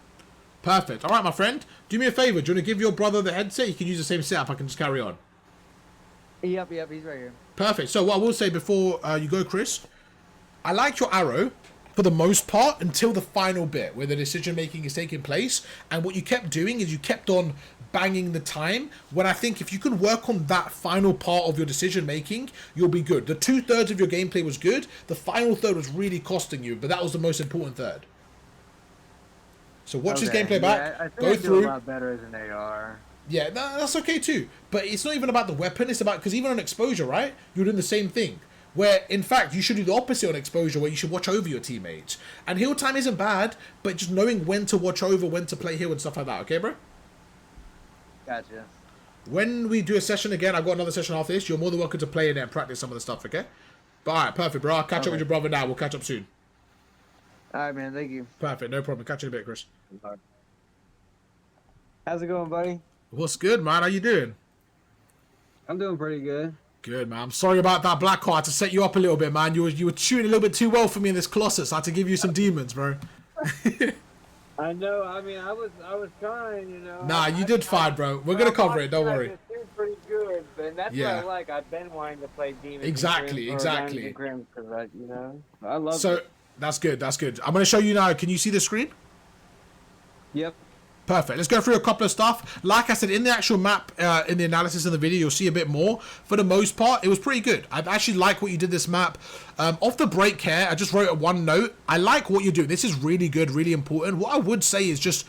Perfect. Alright, my friend. Do me a favor. Do you want to give your brother the headset? You can use the same setup. I can just carry on. Yep. He's right here. Perfect. So what I will say before you go, Chris, I like your arrow for the most part until the final bit where the decision making is taking place. And what you kept doing is you kept on banging the time, when I think if you can work on that final part of your decision making, you'll be good. The 2/3 of your gameplay was good. The final third was really costing you, but that was the most important third. So watch his gameplay back. Yeah, I think go I do through. a lot better as an AR. Yeah, that's okay too. But it's not even about the weapon. It's about, because even on exposure, right? You're doing the same thing. Where, in fact, you should do the opposite on exposure, where you should watch over your teammates. And heal time isn't bad, but just knowing when to watch over, when to play heal and stuff like that. Okay, bro? Gotcha. When we do a session again, I've got another session after this. You're more than welcome to play in it and practice some of the stuff, okay? But alright, perfect, bro. I'll catch up with your brother now. We'll catch up soon. Alright, man. Thank you. Perfect, no problem. Catch you in a bit, Chris. How's it going, buddy? What's good, man? How you doing? I'm doing pretty good. Good, man. I'm sorry about that black card to set you up a little bit, man. You were shooting a little bit too well for me in this Colossus. I had to give you some demons, bro. I know. I mean, I was trying, you know. Nah, you did fine, bro. We're gonna cover it. Don't worry. It seems pretty good, and that's Yeah. what I like. I've been wanting to play demons. Exactly, exactly. Because you know, I love. So that's good. That's good. I'm gonna show you now. Can you see the screen? Yep. Perfect. Let's go through a couple of stuff. Like I said, in the actual map, in the analysis of the video, you'll see a bit more. For the most part, it was pretty good. I actually like what you did this map. Off the break here, I just wrote a one note. I like what you're doing. This is really good, really important. What I would say is just,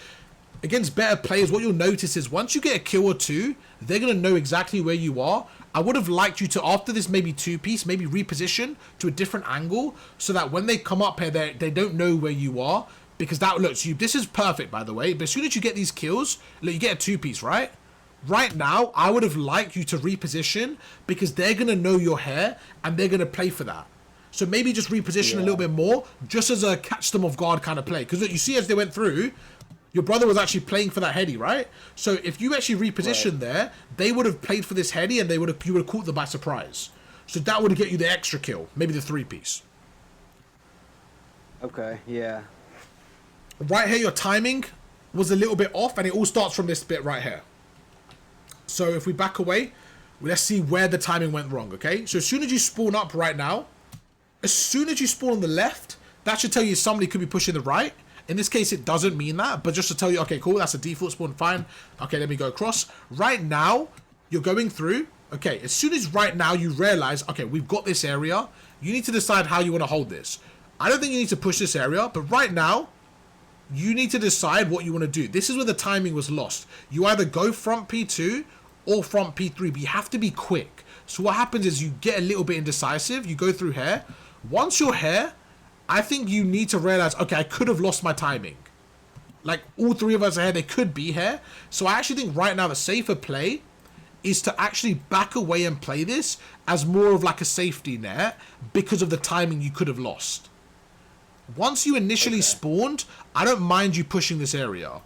against better players, what you'll notice is once you get a kill or two, they're going to know exactly where you are. I would have liked you to, after this maybe two-piece, maybe reposition to a different angle so that when they come up here, they don't know where you are. Because that looks, this is perfect, by the way. But as soon as you get these kills, look, you get a two-piece, right? Right now, I would have liked you to reposition because they're going to know your hair and they're going to play for that. So maybe just reposition a little bit more, just as a catch them off guard kind of play. Because you see as they went through, your brother was actually playing for that heady, right? So if you actually repositioned there, they would have played for this heady and you would have caught them by surprise. So that would get you the extra kill, maybe the three-piece. Okay. Yeah. Right here, your timing was a little bit off, and it all starts from this bit right here. So if we back away, let's see where the timing went wrong, okay? So as soon as you spawn up right now, as soon as you spawn on the left, that should tell you somebody could be pushing the right. In this case, it doesn't mean that, but just to tell you, okay, cool, that's a default spawn, fine. Okay, let me go across. Right now, you're going through. Okay, as soon as right now you realize, okay, we've got this area, you need to decide how you want to hold this. I don't think you need to push this area, but right now, you need to decide what you want to do. This is where the timing was lost. You either go front P2 or front P3, but you have to be quick. So what happens is you get a little bit indecisive. You go through here. Once you're here, I think you need to realize, okay, I could have lost my timing. Like, all three of us are here, they could be here. So I actually think right now the safer play is to actually back away and play this as more of like a safety net because of the timing you could have lost. Once you initially spawned, I don't mind you pushing this area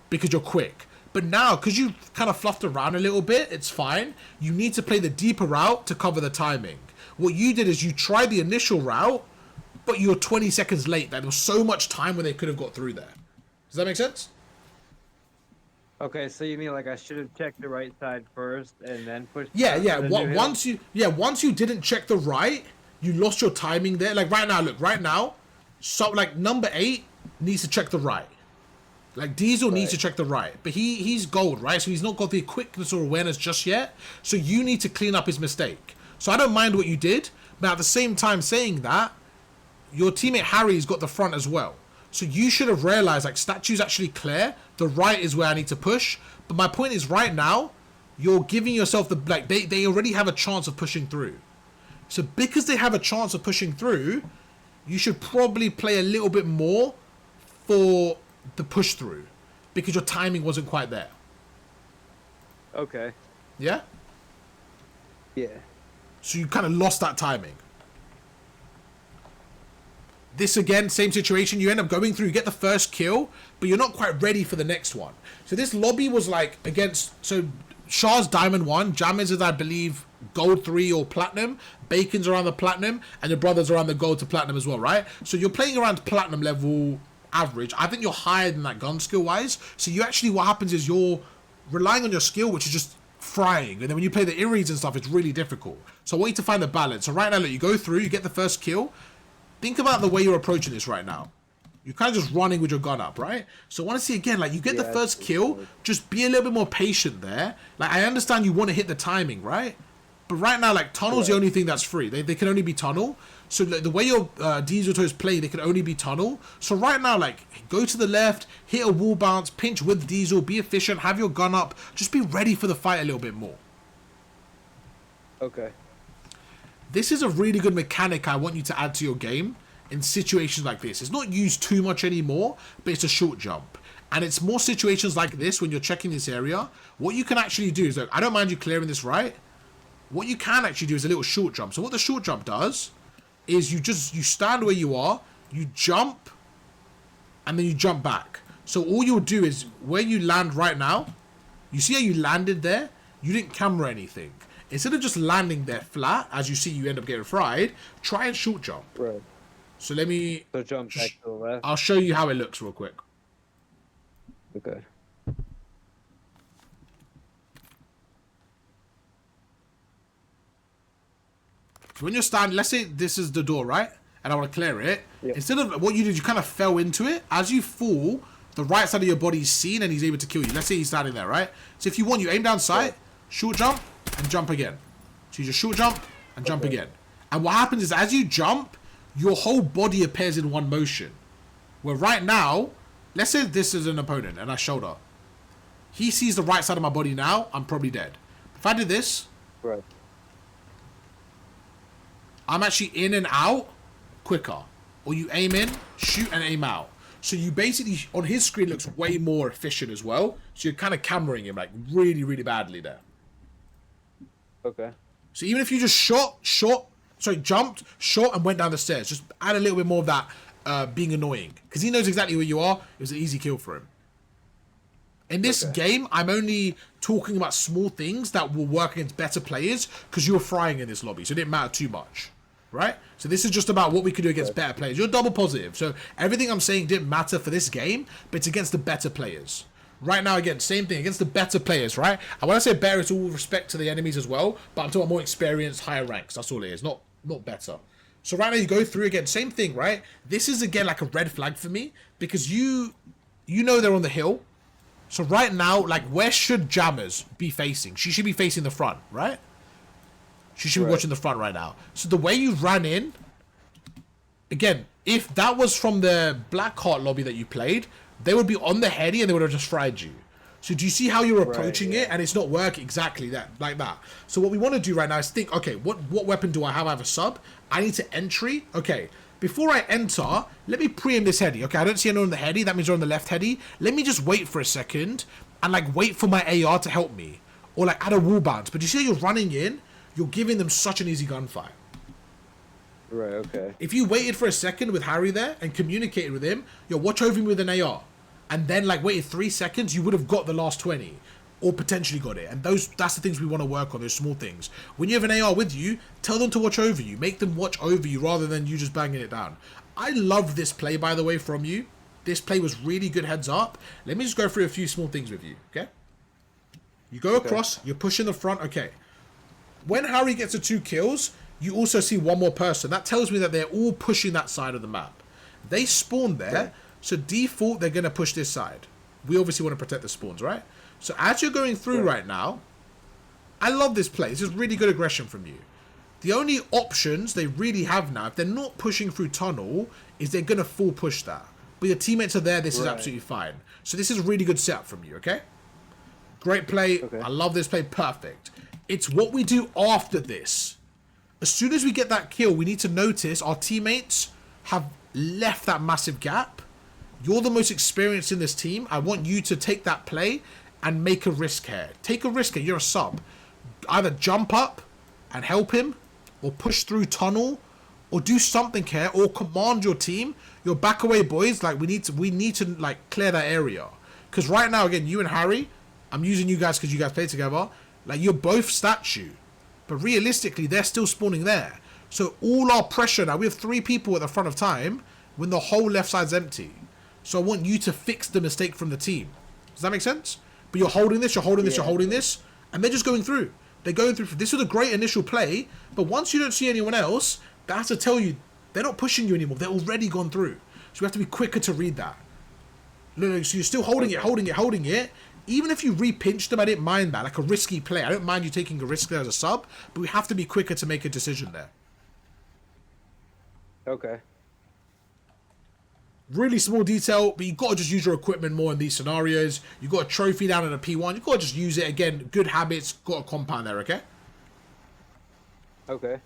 because you're quick. But now, because you kind of fluffed around a little bit, it's fine. You need to play the deeper route to cover the timing. What you did is you tried the initial route, but you were 20 seconds late. There was so much time where they could have got through there. Does that make sense? Okay, so you mean like I should have checked the right side first and then pushed? Yeah. Once Once you didn't check the right, you lost your timing there. Like right now, look, so like number 8 needs to check the right. Like Diesel needs to check the right, but he's gold, right? So he's not got the quickness or awareness just yet. So you need to clean up his mistake. So I don't mind what you did, but at the same time saying that, your teammate Harry's got the front as well. So you should have realized like statue's actually clear. The right is where I need to push. But my point is right now, you're giving yourself the like they already have a chance of pushing through. So because they have a chance of pushing through, you should probably play a little bit more for the push through because your timing wasn't quite there. Okay. Yeah? Yeah. So you kind of lost that timing. This again, same situation. You end up going through, you get the first kill, but you're not quite ready for the next one. So this lobby was like against, so Shah's Diamond 1, Jammers is I believe Gold 3 or Platinum, Bacon's around the Platinum, and your brother's around the Gold to Platinum as well, right? So you're playing around Platinum level average. I think you're higher than that gun skill wise. So you actually, what happens is you're relying on your skill, which is just frying. And then when you play the Iris and stuff, it's really difficult. So I want you to find the balance. So right now, look, you go through, you get the first kill. Think about the way you're approaching this right now. You're kind of just running with your gun up, right? So I want to see again, like you get the first kill, just be a little bit more patient there. Like I understand you want to hit the timing, right? But right now, like tunnel's the only thing that's free. They can only be tunnel. So the way your Diesel Toes play, they can only be tunnel. So right now, like go to the left, hit a wall bounce, pinch with Diesel, be efficient, have your gun up, just be ready for the fight a little bit more. Okay. This is a really good mechanic I want you to add to your game in situations like this. It's not used too much anymore, but it's a short jump. And it's more situations like this when you're checking this area. What you can actually do is, look, I don't mind you clearing this right. What you can actually do is a little short jump. So what the short jump does is you stand where you are, you jump, and then you jump back. So all you'll do is where you land right now, you see how you landed there? You didn't camera anything. Instead of just landing there flat, as you see you end up getting fried, try and short jump. Right. So let me... So jump back to the left. I'll show you how it looks real quick. Okay. So when you're standing, let's say this is the door, right? And I want to clear it. Yep. Instead of what you did, you kind of fell into it. As you fall, the right side of your body is seen and he's able to kill you. Let's say he's standing there, right? So if you want, you aim down sight, short jump, and jump again. So you just short jump and jump again. And what happens is as you jump, your whole body appears in one motion. Where right now, let's say this is an opponent and I shoulder. He sees the right side of my body now, I'm probably dead. If I did this, right, I'm actually in and out quicker. Or you aim in, shoot and aim out. So you basically, on his screen, looks way more efficient as well. So you're kind of cameraing him like really, really badly there. Okay. So even if you just jumped, shot and went down the stairs, just add a little bit more of that being annoying. Because he knows exactly where you are. It was an easy kill for him. In this game, I'm only talking about small things that will work against better players because you were frying in this lobby, so it didn't matter too much, right? So this is just about what we could do against better players. You're double positive, so everything I'm saying didn't matter for this game, but it's against the better players. Right now, again, same thing, against the better players, right? And when I say better, it's all respect to the enemies as well, but I'm talking about more experienced, higher ranks. That's all it is, not better. So right now, you go through again, same thing, right? This is, again, like a red flag for me because you know they're on the hill. So right now, like, where should Jammers be facing? She should be facing the front, right? She should be watching the front right now. So the way you ran in, again, if that was from the Blackheart lobby that you played, they would be on the heady and they would have just fried you. So do you see how you're approaching it and it's not working exactly like that? So what we want to do right now is think, okay, what weapon do I have? I have a sub. I need to entry. Okay, before I enter, let me pre-aim this heady. Okay, I don't see anyone on the heady. That means they're on the left heady. Let me just wait for a second and like wait for my AR to help me. Or like add a wall bounce. But you see how you're running in? You're giving them such an easy gunfight. Right, okay. If you waited for a second with Harry there and communicated with him, yo, watch over him with an AR. And then like waited 3 seconds, you would have got the last 20. Or potentially got it. And that's the things we want to work on, those small things. When you have an AR with you, tell them to watch over you. Make them watch over you rather than you just banging it down. I love this play, by the way, from you. This play was really good heads up. Let me just go through a few small things with you, okay? You go across, you're pushing the front, okay. When Harry gets to 2 kills, you also see one more person. That tells me that they're all pushing that side of the map. They spawn there, so default, they're going to push this side. We obviously want to protect the spawns, right? So as you're going through right now, I love this play. This is really good aggression from you. The only options they really have now, if they're not pushing through tunnel, is they're going to full push that. But your teammates are there, this is absolutely fine. So this is a really good setup from you, okay? Great play. Okay. I love this play. Perfect. It's what we do after this. As soon as we get that kill, we need to notice our teammates have left that massive gap. You're the most experienced in this team. I want you to take that play and make a risk here. Take a risk here. You're a sub. Either jump up and help him, or push through tunnel, or do something here, or command your team. Your back away, boys. Like we need to like clear that area. Because right now, again, you and Harry, I'm using you guys because you guys play together. Like you're both statue, but realistically, they're still spawning there. So all our pressure now, we have 3 people at the front of time when the whole left side's empty. So I want you to fix the mistake from the team. Does that make sense? But you're holding this, you're holding this, you're holding this, and they're just going through. They're going through. This was a great initial play, but once you don't see anyone else, that has to tell you they're not pushing you anymore. They're already gone through. So we have to be quicker to read that. No, so you're still holding it. Even if you re-pinch them, I didn't mind that. Like a risky play. I don't mind you taking a risk there as a sub, but we have to be quicker to make a decision there. Okay. Really small detail, but you got to just use your equipment more in these scenarios. You got a trophy down in a P1. You got to just use it again. Good habits. Got a compound there, okay? Okay.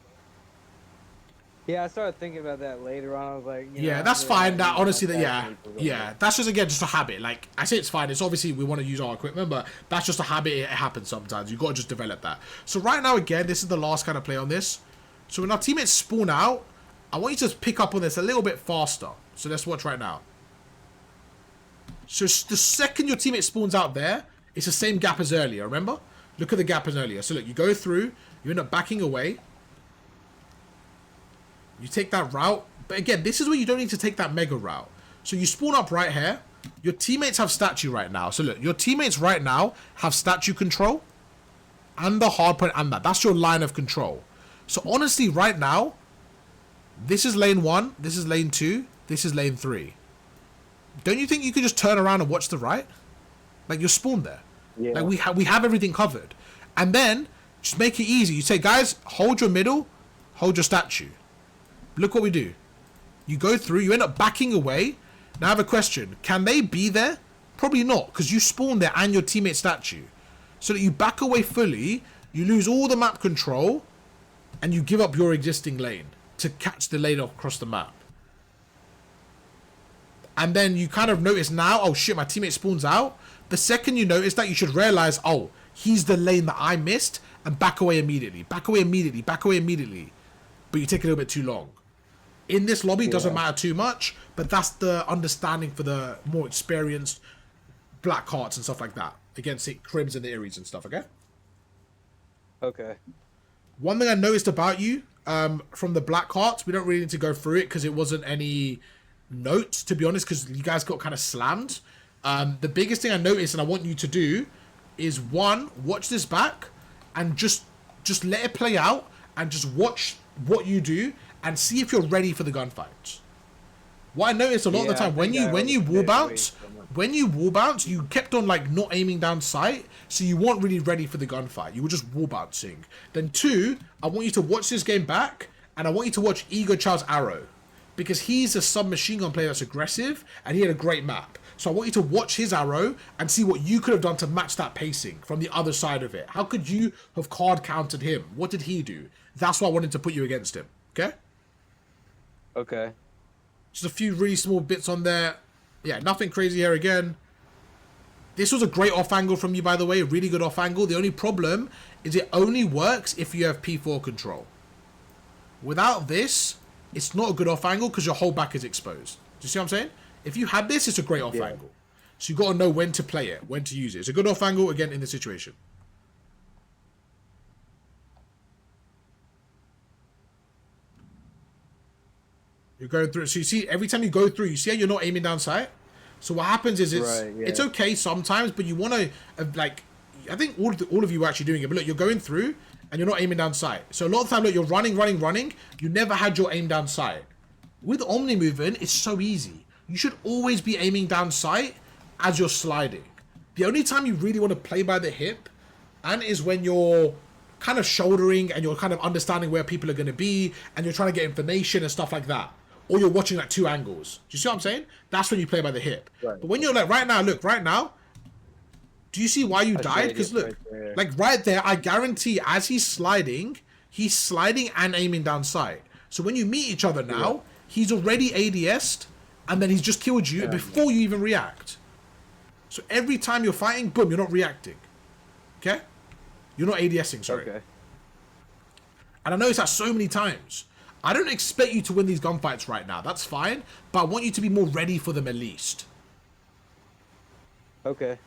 Yeah, I started thinking about that later on. I was like, you know, that's fine. That honestly, that's just again just a habit. Like I say, it's fine. It's obviously we want to use our equipment, but that's just a habit. It happens sometimes. You got to just develop that. So right now, again, this is the last kind of play on this. So when our teammates spawn out, I want you to pick up on this a little bit faster. So let's watch right now. So the second your teammate spawns out there, it's the same gap as earlier, remember? Look at the gap as earlier. So look, you go through, you end up backing away. You take that route. But again, this is where you don't need to take that mega route. So you spawn up right here. Your teammates have statue right now. So look, your teammates right now have statue control. And the hardpoint and that. That's your line of control. So honestly, right now, this is lane 1. This is lane 2. This is lane 3. Don't you think you could just turn around and watch the right? Like, you're spawned there. Yeah. Like, we have everything covered. And then, just make it easy. You say, guys, hold your middle, hold your statue. Look what we do. You go through, you end up backing away. Now, I have a question. Can they be there? Probably not, because you spawned there and your teammate statue. So that you back away fully, you lose all the map control, and you give up your existing lane to catch the lane across the map. And then you kind of notice now, oh shit, my teammate spawns out. The second you notice that, you should realize, oh, he's the lane that I missed, and back away immediately. Back away immediately. Back away immediately. But you take a little bit too long. In this lobby, it doesn't matter too much, but that's the understanding for the more experienced black hearts and stuff like that. Against the Crims and the Iris and stuff, okay? Okay. One thing I noticed about you, from the black hearts, we don't really need to go through it because it wasn't any notes, to be honest, because you guys got kind of slammed. The biggest thing I noticed and I want you to do is, 1, watch this back and just let it play out and just watch what you do and see if you're ready for the gunfights. What I noticed a lot of the time, when you wall bounce, you kept on like not aiming down sight, so you weren't really ready for the gunfight. You were just wall bouncing. Then 2, I want you to watch this game back, and I want you to watch Ego Chow's arrow, because he's a submachine gun player that's aggressive, and he had a great map. So I want you to watch his arrow and see what you could have done to match that pacing from the other side of it. How could you have card countered him? What did he do? That's why I wanted to put you against him. Okay? Okay. Just a few really small bits on there. Yeah, nothing crazy here again. This was a great off angle from you, by the way. A really good off angle. The only problem is it only works if you have P4 control. Without this, it's not a good off angle because your whole back is exposed. Do you see what I'm saying? If you had this, it's a great off angle. So you got to know when to play it, when to use it. It's a good off angle, again, in the situation. You're going through it. So you see, every time you go through, you see how you're not aiming down sight? So what happens is it's okay sometimes, but you want to, like, I think all of you are actually doing it. But look, you're going through and you're not aiming down sight. So a lot of the time, look, you're running. You never had your aim down sight. With Omni movement, it's so easy. You should always be aiming down sight as you're sliding. The only time you really want to play by the hip and is when you're kind of shouldering and you're kind of understanding where people are going to be and you're trying to get information and stuff like that. Or you're watching like 2 angles. Do you see what I'm saying? That's when you play by the hip. Right. But when you're like, right now, do you see why you died? Because look, like right there, I guarantee as he's sliding and aiming down sight. So when you meet each other now, he's already ADS'd and then he's just killed you before you even react. So every time you're fighting, boom, you're not reacting. Okay? You're not ADSing, sorry. Okay. And I know it's that so many times. I don't expect you to win these gunfights right now. That's fine. But I want you to be more ready for them at least. Okay.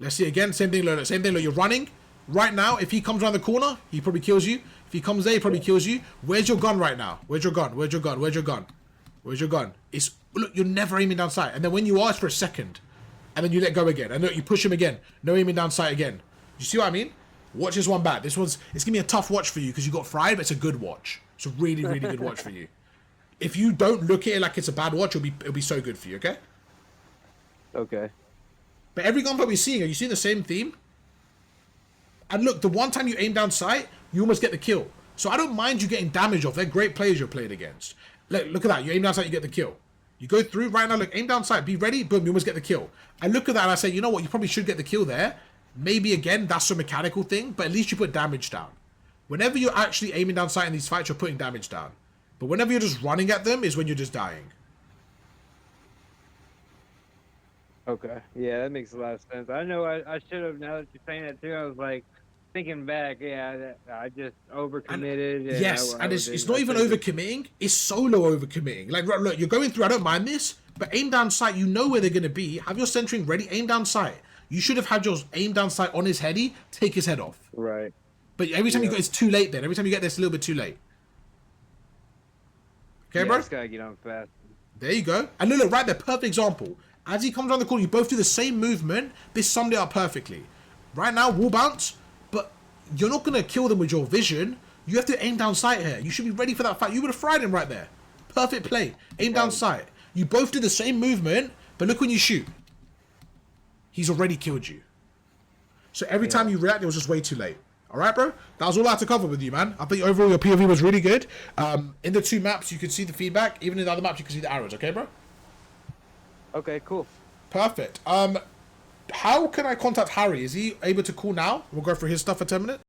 Let's see again. Same thing, look. Same thing, look. You're running. Right now, if he comes around the corner, he probably kills you. If he comes there, he probably kills you. Where's your gun right now? Where's your gun? Where's your gun? Where's your gun? Where's your gun? It's, look, you're never aiming down sight. And then when you are, it's for a second. And then you let go again. And look, you push him again. No aiming down sight again. You see what I mean? Watch this one back. It's going to be a tough watch for you because you got fried, but it's a good watch. It's a really, really good watch for you. If you don't look at it like it's a bad watch, it'll be so good for you, okay? Okay. But every gunfight we're seeing, are you seeing the same theme? And look, the one time you aim down sight, you almost get the kill. So I don't mind you getting damage off. They're great players you're playing against. Look at that. You aim down sight, you get the kill. You go through right now, look, aim down sight, be ready, boom, you almost get the kill. I look at that and I say, you know what, you probably should get the kill there. Maybe again, that's a mechanical thing, but at least you put damage down. Whenever you're actually aiming down sight in these fights, you're putting damage down. But whenever you're just running at them is when you're just dying. Okay. Yeah, that makes a lot of sense. I know I should have, now that you're saying that too, I was like, thinking back, I just overcommitted. And yes, and it's not even overcommitting, it's solo overcommitting. Like, look, you're going through, I don't mind this, but aim down sight, you know where they're going to be. Have your centering ready, aim down sight. You should have had your aim down sight on his heady, take his head off. Right. But every time you go, it's too late then. Every time you get there, it's a little bit too late. Okay, bro? Just gotta get on fast. There you go. And look, right there, perfect example. As he comes around the corner, you both do the same movement. This summed it up perfectly. Right now, wall bounce, but you're not going to kill them with your vision. You have to aim down sight here. You should be ready for that fight. You would have fried him right there. Perfect play. Aim down sight. You both do the same movement, but look when you shoot. He's already killed you. So every time you react, it was just way too late. All right, bro? That was all I had to cover with you, man. I think overall your POV was really good. In the 2 maps, you could see the feedback. Even in the other maps, you could see the arrows. Okay, bro? Okay, cool. Perfect. How can I contact Harry? Is he able to call now? We'll go through his stuff for 10 minutes.